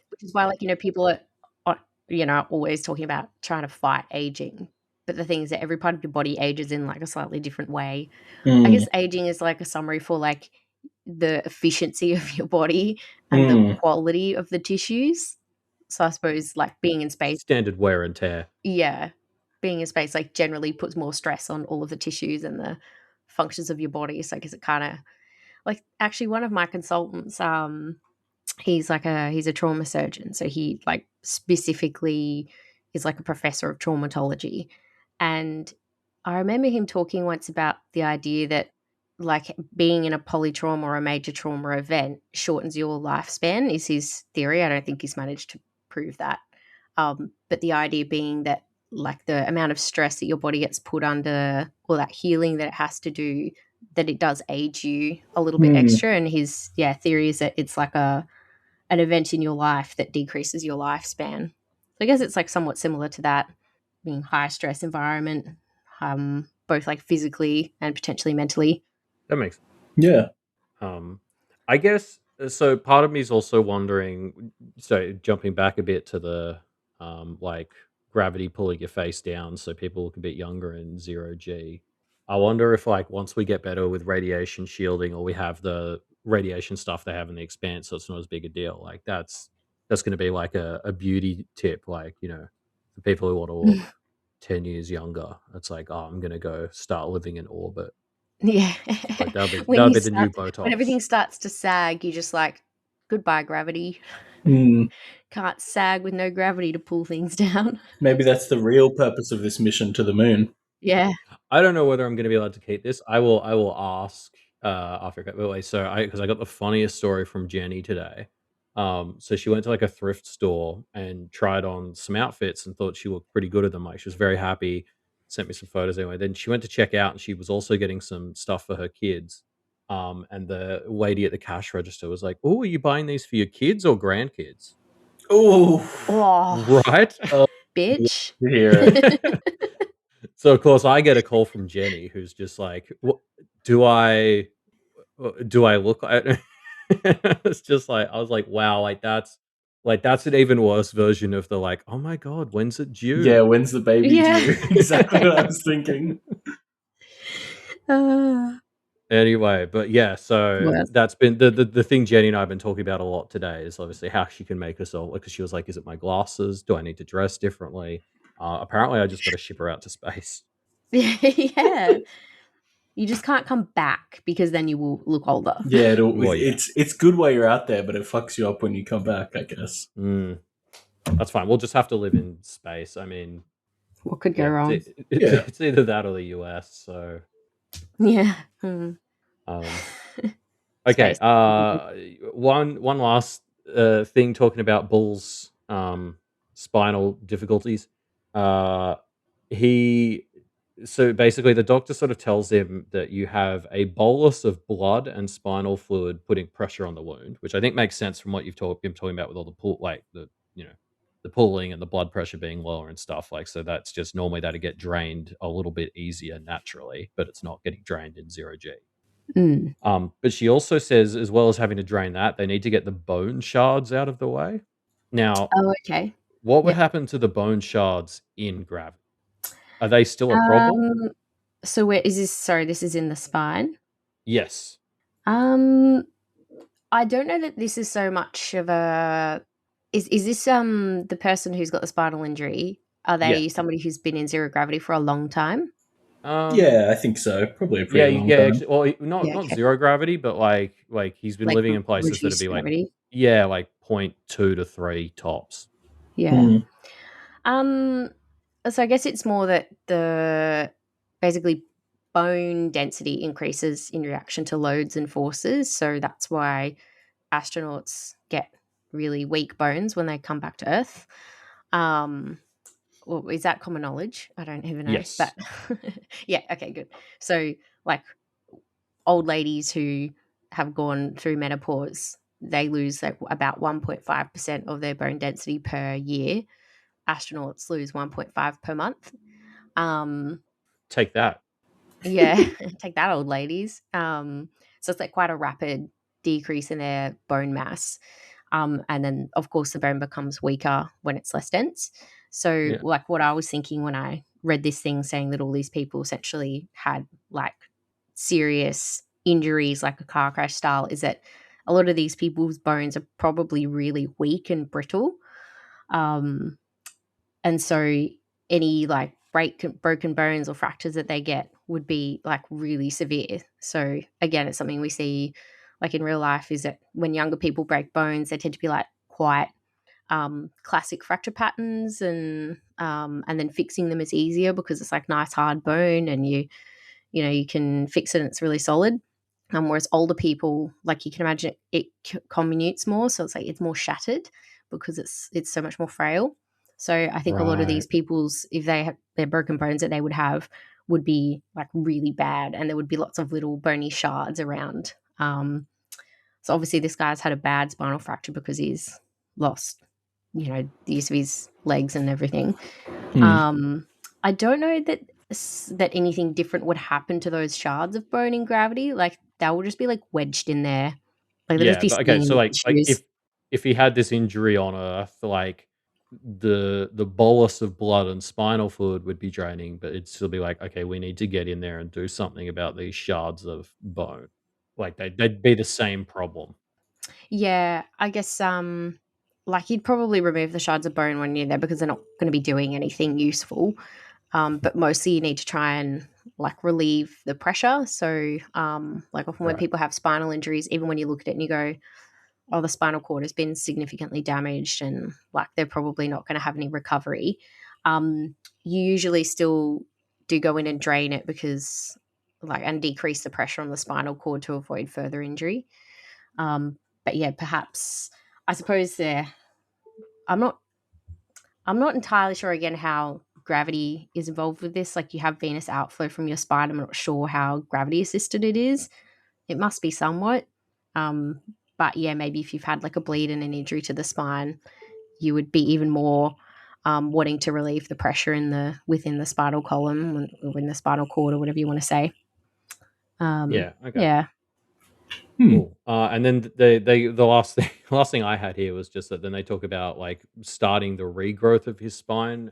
which is why, like, you know, people are you know, always talking about trying to fight aging, but the thing is that every part of your body ages in like a slightly different way. I guess aging is like a summary for like the efficiency of your body and the quality of the tissues. So I suppose like being in space, standard wear and tear. Yeah, being in space like generally puts more stress on all of the tissues and the functions of your body. So I guess it kind of like, actually one of my consultants, he's a trauma surgeon, so he like specifically is like a professor of traumatology, and I remember him talking once about the idea that like being in a polytrauma or a major trauma event shortens your lifespan is his theory. I don't think he's managed to prove that, but the idea being that like the amount of stress that your body gets put under, or that healing that it has to do, that it does age you a little bit extra. And his theory is that it's like an event in your life that decreases your lifespan. So I guess it's like somewhat similar to that, being high stress environment, both like physically and potentially mentally. That makes sense. Yeah. I guess so. Part of me is also wondering. So jumping back a bit to the like gravity pulling your face down, so people look a bit younger in 0G. I wonder if like once we get better with radiation shielding, or we have the radiation stuff they have in the Expanse, so it's not as big a deal. Like that's going to be like a beauty tip, like, you know, for people who want to look 10 years younger. It's like, oh, I'm gonna go start living in orbit. Yeah. Like that'll When be the new when Botox. everything starts to sag, you're just like, goodbye gravity. Mm. Can't sag with no gravity to pull things down. Maybe that's the real purpose of this mission to the moon. Yeah. I don't know whether I'm going to be allowed to keep this. I will ask after. But wait, so because I got the funniest story from Jenny today. So she went to like a thrift store and tried on some outfits and thought she looked pretty good at them. Like she was very happy. Sent me some photos anyway. Then she went to check out and she was also getting some stuff for her kids. And the lady at the cash register was like, "Oh, are you buying these for your kids or grandkids?" Oh, Oh, Right. bitch. hear it. So of course I get a call from Jenny, who's just like, Do I look like?" It's just like I was like, "Wow, like that's an even worse version of the like, oh my god, when's it due?" Yeah, when's the baby Yeah. due? Exactly what I was thinking. Anyway, but yeah, so Well, that's been the thing Jenny and I have been talking about a lot today is obviously how she can make herself, because she was like, "Is it my glasses? Do I need to dress differently?" Apparently, I just got to ship her out to space. yeah. You just can't come back because then you will look older. Yeah, Well, yeah. it's good while you're out there, but it fucks you up when you come back, I guess. That's fine. We'll just have to live in space. I mean, What could go yeah, wrong? it's either that or the US. So, Yeah. okay. Space. One last thing talking about Bull's spinal difficulties. He So basically the doctor sort of tells him that you have a bolus of blood and spinal fluid putting pressure on the wound, which I think makes sense from what been talking about with all the pull, like you know the pulling and the blood pressure being lower and stuff. Like, so that's just normally that'd get drained a little bit easier naturally, but it's not getting drained in 0G. Mm. But she also says, as well as having to drain that, they need to get the bone shards out of the way. Now, Oh, okay. what would Yep. happen to the bone shards in gravity? Are they still a problem? So where is this? Sorry, this is in the spine. Yes. I don't know that this is so much of a. Is this the person who's got the spinal injury? Are Yeah. they somebody who's been in zero gravity for a long time? Yeah, I think so. Probably a Yeah, pretty long yeah. time. Actually, well, not Yeah, okay. zero gravity, but like he's been Like living in places that'd reduced be like, gravity. yeah, like 0.2 to 3 tops. Yeah. So I guess it's more that the basically bone density increases in reaction to loads and forces. So that's why astronauts get really weak bones when they come back to Earth. Well, is that common knowledge? I don't even know. Yes. But yeah, okay, good. So like old ladies who have gone through menopause, they lose like about 1.5% of their bone density per year. Astronauts lose 1.5 per month. Take that. Yeah, take that, old ladies. So it's like quite a rapid decrease in their bone mass. And then, of course, the bone becomes weaker when it's less dense. So, Yeah. like, what I was thinking when I read this thing saying that all these people essentially had like serious injuries, like a car crash style, is that a lot of these people's bones are probably really weak and brittle. And so any like broken bones or fractures that they get would be like really severe. So again, it's something we see like in real life, is that when younger people break bones, they tend to be like quite classic fracture patterns, and then fixing them is easier because it's like nice hard bone, and you can fix it and it's really solid. Whereas older people, like you can imagine, it comminutes more, so it's like it's more shattered because it's so much more frail. So I think a lot of Right. these people's, if they have their broken bones that they would have, would be like really bad, and there would be lots of little bony shards around. So obviously this guy's had a bad spinal fracture because he's lost, the use of his legs and everything. I don't know that anything different would happen to those shards of bone in gravity. Like they will just be like wedged in there. Like they'll just Yeah, be but okay, sitting in so the like tissues. if he had this injury on Earth, like the bolus of blood and spinal fluid would be draining, but it'd still be like, okay, we need to get in there and do something about these shards of bone. Like they'd be the same problem. Yeah, I guess like you'd probably remove the shards of bone when you're there because they're not going to be doing anything useful. but mostly you need to try and like relieve the pressure. So like often when Right. people have spinal injuries, even when you look at it and you go, oh, the spinal cord has been significantly damaged and like they're probably not going to have any recovery, you usually still do go in and drain it because like and decrease the pressure on the spinal cord to avoid further injury. But yeah, perhaps I suppose I'm not entirely sure again how gravity is involved with this. Like you have venous outflow from your spine. I'm not sure how gravity assisted it is. It must be somewhat. But yeah, maybe if you've had like a bleed and an injury to the spine, you would be even more wanting to relieve the pressure within the spinal column or in the spinal cord or whatever you want to say. Yeah. Okay. Yeah. Cool. And then the last thing I had here was just that then they talk about like starting the regrowth of his spine.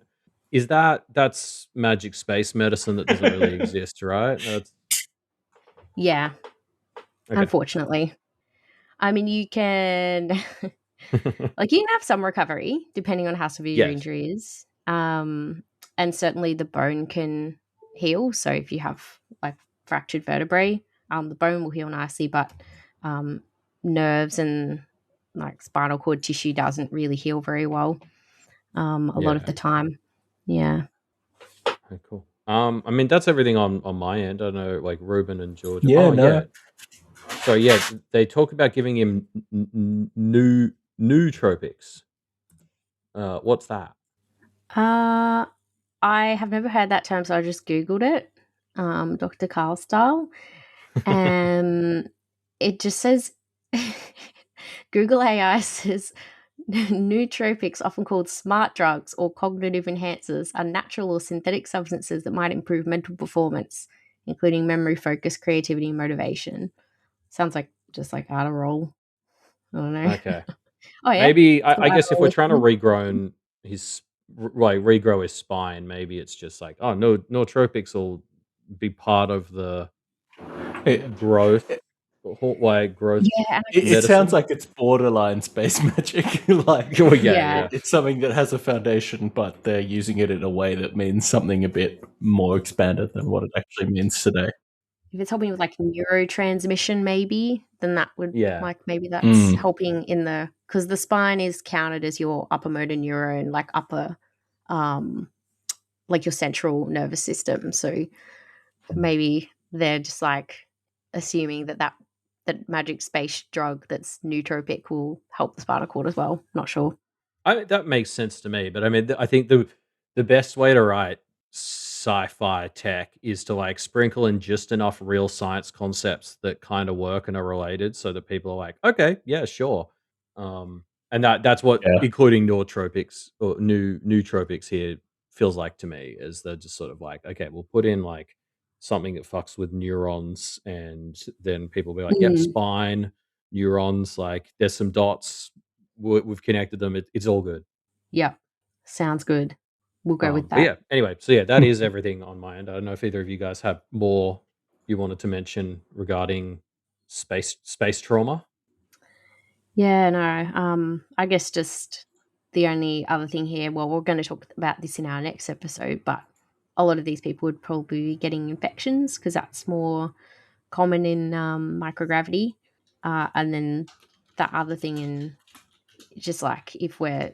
Is that's magic space medicine that doesn't really exist, right? That's Yeah. okay. Unfortunately. I mean, you can like you can have some recovery depending on how severe your Yes. injury is. And certainly the bone can heal. So if you have like fractured vertebrae, the bone will heal nicely, but nerves and like spinal cord tissue doesn't really heal very well a lot of the time. Yeah. Okay, cool. I mean that's everything on my end. I don't know, like Reuben and George. Yeah, Oh no. yeah. So yeah, they talk about giving him new nootropics. What's that? I have never heard that term, so I just Googled it, Dr. Carl style. And it just says Google AI says nootropics, often called smart drugs or cognitive enhancers, are natural or synthetic substances that might improve mental performance, including memory, focus, creativity, and motivation. Sounds like just like Adderall. I don't know. Okay. Oh yeah. Maybe So I guess if we're Adderall. trying to regrow his spine, maybe it's just like, oh no, nootropics will be part of the growth, growth Yeah. It sounds medicine. like it's borderline space magic. Like Well, Yeah. it's something that has a foundation, but they're using it in a way that means something a bit more expanded than what it actually means today. If it's helping with like neurotransmission, maybe, then that would Yeah. like maybe that's helping in because the spine is counted as your upper motor neuron, like like your central nervous system. So maybe they're just like assuming that magic space drug that's nootropic will help the spinal cord as well. Not sure. That makes sense to me, but I mean, I think the best way to write sci-fi tech is to like sprinkle in just enough real science concepts that kind of work and are related, so that people are like, okay, yeah, sure. And that's what Yeah. including nootropics or nootropics here feels like to me, is they're just sort of like, okay, we'll put in like something that fucks with neurons, and then people will be like, yeah, spine, neurons, like there's some dots, we've connected them. It's all good. Yeah. Sounds good. We'll go with But that. yeah, anyway, so yeah, that is everything on my end. I don't know if either of you guys have more you wanted to mention regarding space trauma. Yeah, no. I guess just the only other thing here, well, we're going to talk about this in our next episode, but a lot of these people would probably be getting infections because that's more common in microgravity. And then the other thing in just like if we're,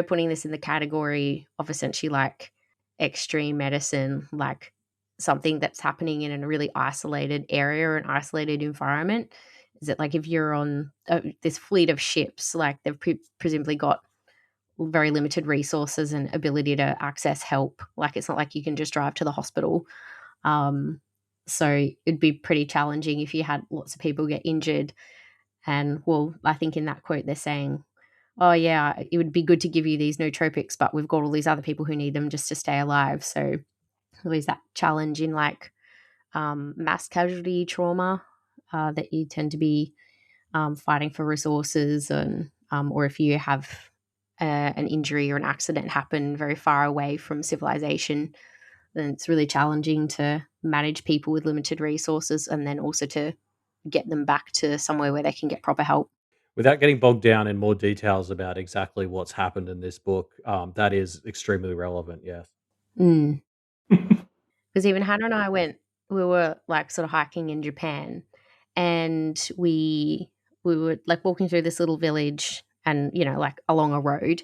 putting this in the category of essentially like extreme medicine, like something that's happening in a really isolated area or an isolated environment, is it like if you're on this fleet of ships, like they've presumably got very limited resources and ability to access help. Like it's not like you can just drive to the hospital. So it'd be pretty challenging if you had lots of people get injured. And well, I think in that quote they're saying, oh yeah, it would be good to give you these nootropics, but we've got all these other people who need them just to stay alive. So there's that challenge in like mass casualty trauma that you tend to be fighting for resources, and or if you have an injury or an accident happen very far away from civilization, then it's really challenging to manage people with limited resources and then also to get them back to somewhere where they can get proper help. Without getting bogged down in more details about exactly what's happened in this book, that is extremely relevant. Yes. Mm. Because even Hannah and I we were like sort of hiking in Japan, and we were like walking through this little village, and like along a road,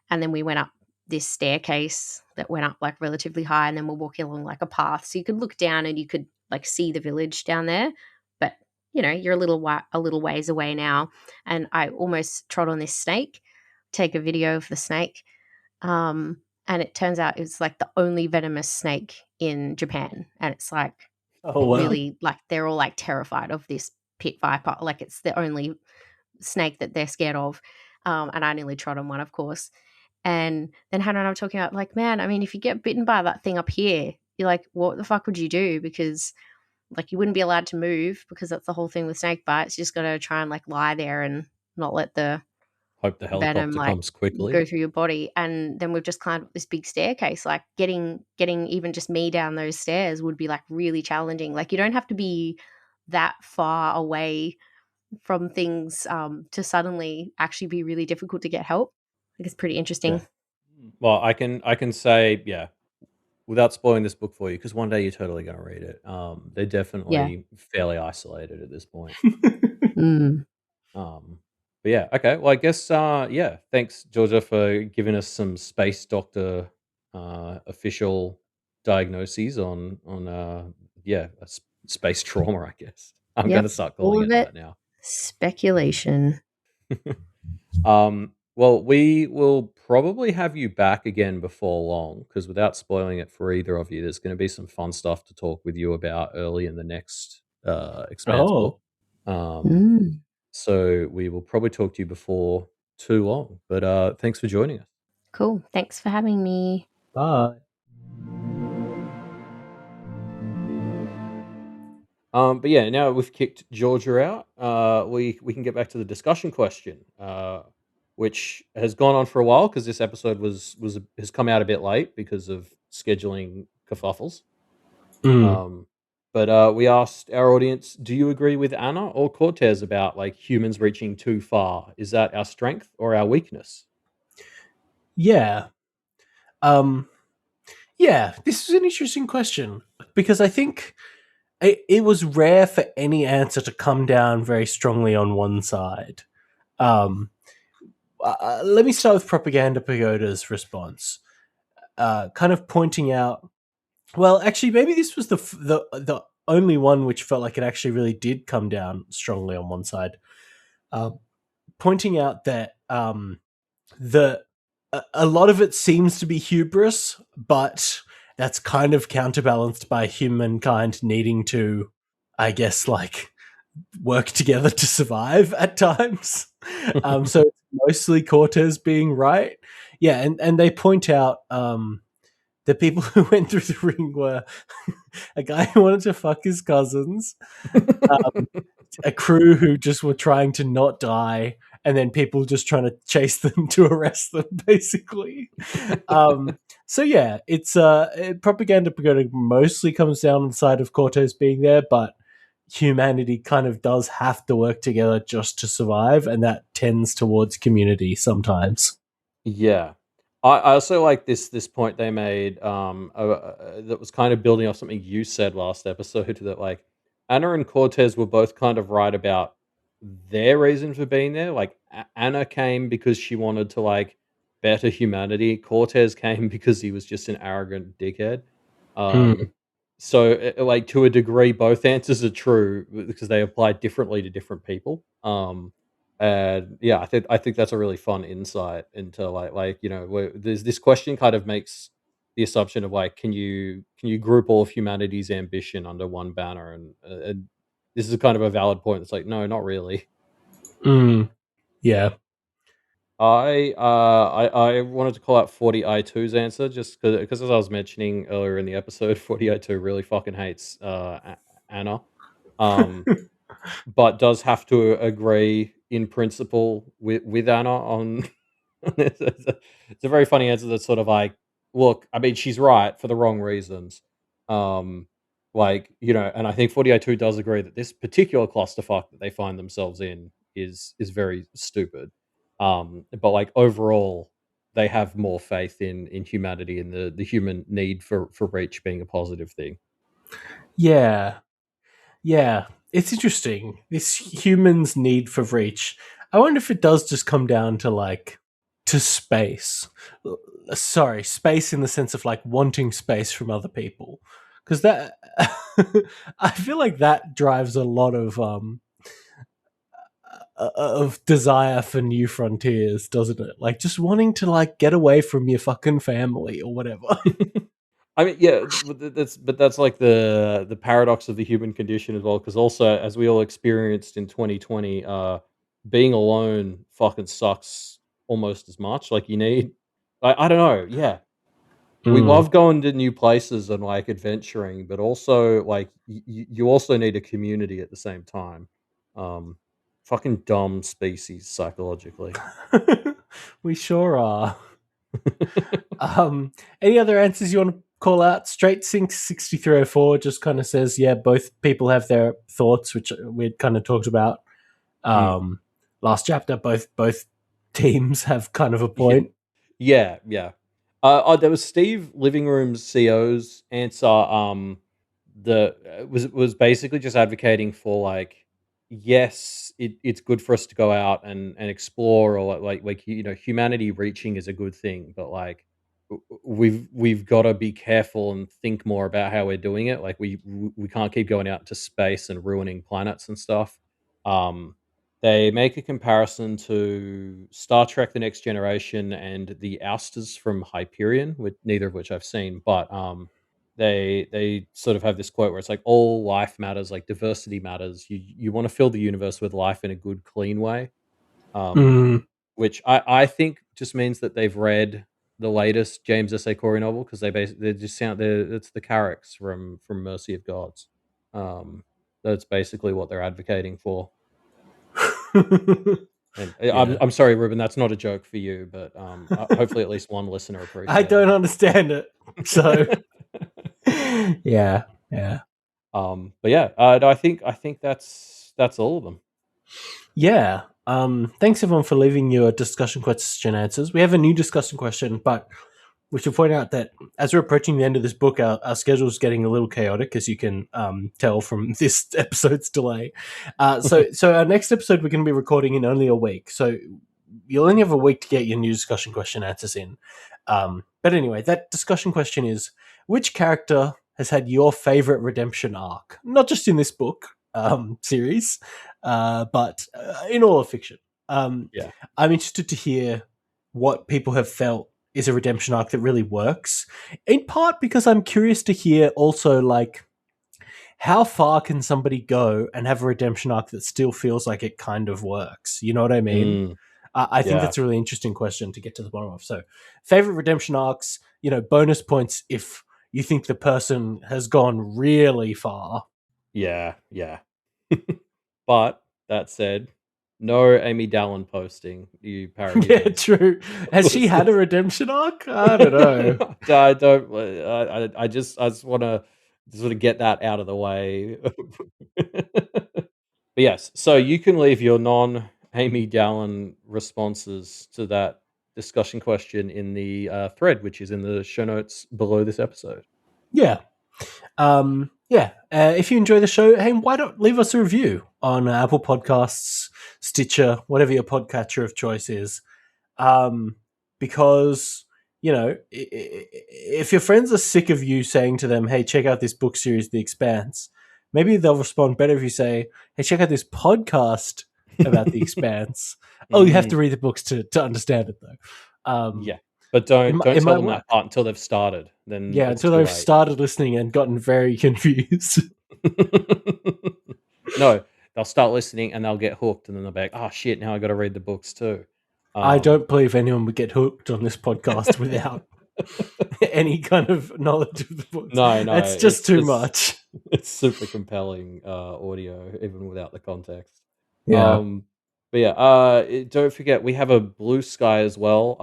and then we went up this staircase that went up like relatively high, and then we're walking along like a path, so you could look down and you could like see the village down there, but you're a little ways away now, and I almost trod on this snake, take a video of the snake. And it turns out it's like the only venomous snake in Japan. And it's like Oh wow. really like they're all like terrified of this pit viper. Like it's the only snake that they're scared of. And I nearly trod on one, of course. And then Hannah and I were talking about like, man, I mean, if you get bitten by that thing up here, you're like, what the fuck would you do? Because like you wouldn't be allowed to move, because that's the whole thing with snake bites. You just got to try and like lie there and not let the Hope the venom helicopter like comes quickly. go through your body. And then we've just climbed up this big staircase. Like getting even just me down those stairs would be like really challenging. Like you don't have to be that far away from things to suddenly actually be really difficult to get help. Like it's pretty interesting. Yeah. Well, I can say, yeah, without spoiling this book for you, because one day you're totally going to read it. They're definitely fairly isolated at this point. Mm. But yeah, okay. Well, I guess yeah. Thanks, Georgia, for giving us some space doctor official diagnoses on yeah, space trauma. I guess I'm Yep. going to start All calling of it it that now. speculation. Well, we will probably have you back again before long, because without spoiling it for either of you, there's going to be some fun stuff to talk with you about early in the next Expanse book. Mm. So we will probably talk to you before too long. But thanks for joining us. Cool. Thanks for having me. Bye. But yeah, now we've kicked Georgia out. We can get back to the discussion question, which has gone on for a while because this episode has come out a bit late because of scheduling kerfuffles. But we asked our audience, do you agree with Anna or Cortez about like humans reaching too far? Is that our strength or our weakness? Yeah. Yeah, this is an interesting question, because I think it was rare for any answer to come down very strongly on one side. Let me start with Propaganda Pagoda's response, kind of pointing out. Well, actually, maybe this was the only one which felt like it actually really did come down strongly on one side, pointing out that the a lot of it seems to be hubris, but that's kind of counterbalanced by humankind needing to, I guess, like work together to survive at times. So it's mostly Cortez being right. Yeah, and they point out the people who went through the ring were a guy who wanted to fuck his cousins, a crew who just were trying to not die, and then people just trying to chase them to arrest them, basically. So yeah, it's Propaganda Pagoda mostly comes down on the side of Cortez being there, but humanity kind of does have to work together just to survive, and that tends towards community sometimes. Yeah. I also like this point they made that was kind of building off something you said last episode, that like Anna and Cortez were both kind of right about their reason for being there. Like Anna came because she wanted to like better humanity. Cortez came because he was just an arrogant dickhead. So like to a degree, both answers are true because they apply differently to different people. And yeah, I think that's a really fun insight into like where there's this question kind of makes the assumption of like can you group all of humanity's ambition under one banner, and this is kind of a valid point. It's like no, not really. Yeah. I wanted to call out 40i2's answer just because as I was mentioning earlier in the episode, 40i2 really fucking hates Anna. But does have to agree in principle with Anna on. It's a very funny answer. That's sort of like, look, I mean, she's right for the wrong reasons. Like and I think 40i2 does agree that this particular clusterfuck that they find themselves in is very stupid. But like overall, they have more faith in humanity and the human need for reach being a positive thing. Yeah. It's interesting. This human's need for reach. I wonder if it does just come down to to space. Sorry, space in the sense of wanting space from other people. Because that I feel like that drives a lot of desire for new frontiers, doesn't it? Just wanting to get away from your fucking family or whatever. I mean, yeah, but that's like the paradox of the human condition as well. Because also, as we all experienced in 2020, being alone fucking sucks almost as much. Like you need, I don't know, yeah. We Mm. love going to new places and adventuring, but also you also need a community at the same time. Um, Fucking dumb species psychologically. We sure are. Any other answers you want to call out? Straight Sync 6304 just kind of says, yeah, both people have their thoughts, which we'd kind of talked about last chapter. Both teams have kind of a point. Yeah. There was Steve Living Room's CO's answer. Was basically just advocating for yes, it's good for us to go out and explore, or humanity reaching is a good thing, but we've got to be careful and think more about how we're doing it. Like we can't keep going out into space and ruining planets and stuff. Um, they make a comparison to Star Trek: The Next Generation and the Ousters from Hyperion, with neither of which I've seen, but they sort of have this quote where it's like all life matters, like diversity matters. You want to fill the universe with life in a good, clean way, which I think just means that they've read the latest James S. A. Corey novel, because they just sound it's the Carracks from Mercy of Gods. That's basically what they're advocating for. And Yeah. I'm sorry, Reuben, that's not a joke for you, but hopefully at least one listener appreciates. I don't understand it, so yeah. But yeah, no, I think that's all of them. Yeah. Thanks everyone for leaving your discussion question answers. We have a new discussion question, but we should point out that as we're approaching the end of this book, our schedule is getting a little chaotic, as you can tell from this episode's delay. So our next episode we're going to be recording in only a week. So you'll only have a week to get your new discussion question answers in. But anyway, that discussion question is, which character has had your favorite redemption arc? Not just in this book series, but in all of fiction. Yeah. I'm interested to hear what people have felt is a redemption arc that really works, in part because I'm curious to hear also how far can somebody go and have a redemption arc that still feels like it kind of works? You know what I mean? I think that's a really interesting question to get to the bottom of. So favorite redemption arcs, bonus points if you think the person has gone really far. Yeah. But that said, no Amy Dallin posting. You parody. Yeah, true. Has she had a redemption arc? I don't know. I don't. I just want to sort of get that out of the way. But yes, so you can leave your non-Amy Dallin responses to that discussion question in the thread, which is in the show notes below this episode. Yeah. If you enjoy the show, hey, why don't leave us a review on Apple Podcasts, Stitcher, whatever your podcatcher of choice is. Because, if your friends are sick of you saying to them, hey, check out this book series, The Expanse, maybe they'll respond better if you say, hey, check out this podcast about The Expanse. Oh, you have to read the books to understand it, though. Yeah. But don't tell them that part until they've started. Then until they've started listening and gotten very confused. No, they'll start listening and they'll get hooked, and then they'll be like, "Oh shit! Now I got to read the books too." I don't believe anyone would get hooked on this podcast without any kind of knowledge of the books. No, it's just too much. It's super compelling audio, even without the context. Yeah. But yeah, don't forget we have a Blue Sky as well.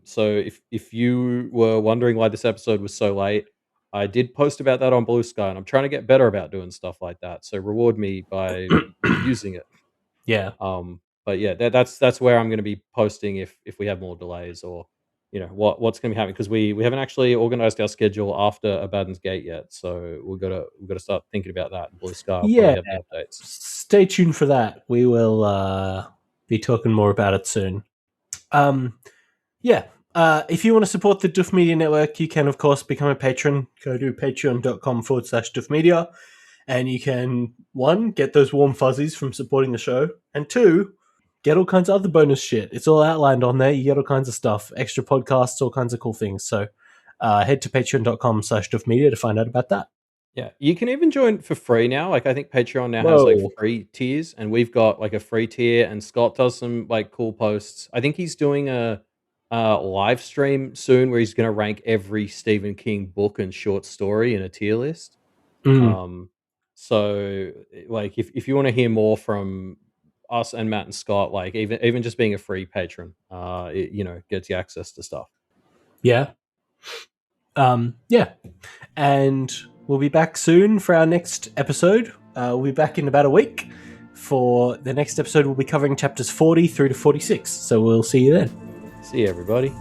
So if you were wondering why this episode was so late, I did post about that on Blue Sky, and I'm trying to get better about doing stuff like that. So reward me by using it. Yeah. But yeah, that's where I'm going to be posting if we have more delays or what's going to be happening, because we haven't actually organized our schedule after Abaddon's Gate yet. So we've got to start thinking about that. Blue Sky will probably have the updates. Stay tuned for that. We will be talking more about it soon. If you want to support the Duff Media Network, you can, of course, become a patron. Go to patreon.com/duffmedia, and you can, 1, get those warm fuzzies from supporting the show, and 2, get all kinds of other bonus shit. It's all outlined on there. You get all kinds of stuff, extra podcasts, all kinds of cool things. So head to patreon.com/duffmedia to find out about that. Yeah, you can even join for free now. Like, I think Patreon now has like free tiers, and we've got like a free tier, and Scott does some like cool posts. I think he's doing a live stream soon where he's going to rank every Stephen King book and short story in a tier list. So like if you want to hear more from us and Matt and Scott, like even just being a free patron, it gets you access to stuff. Yeah. And we'll be back soon for our next episode. We'll be back in about a week. For the next episode, we'll be covering chapters 40 through to 46. So we'll see you then. See you, everybody.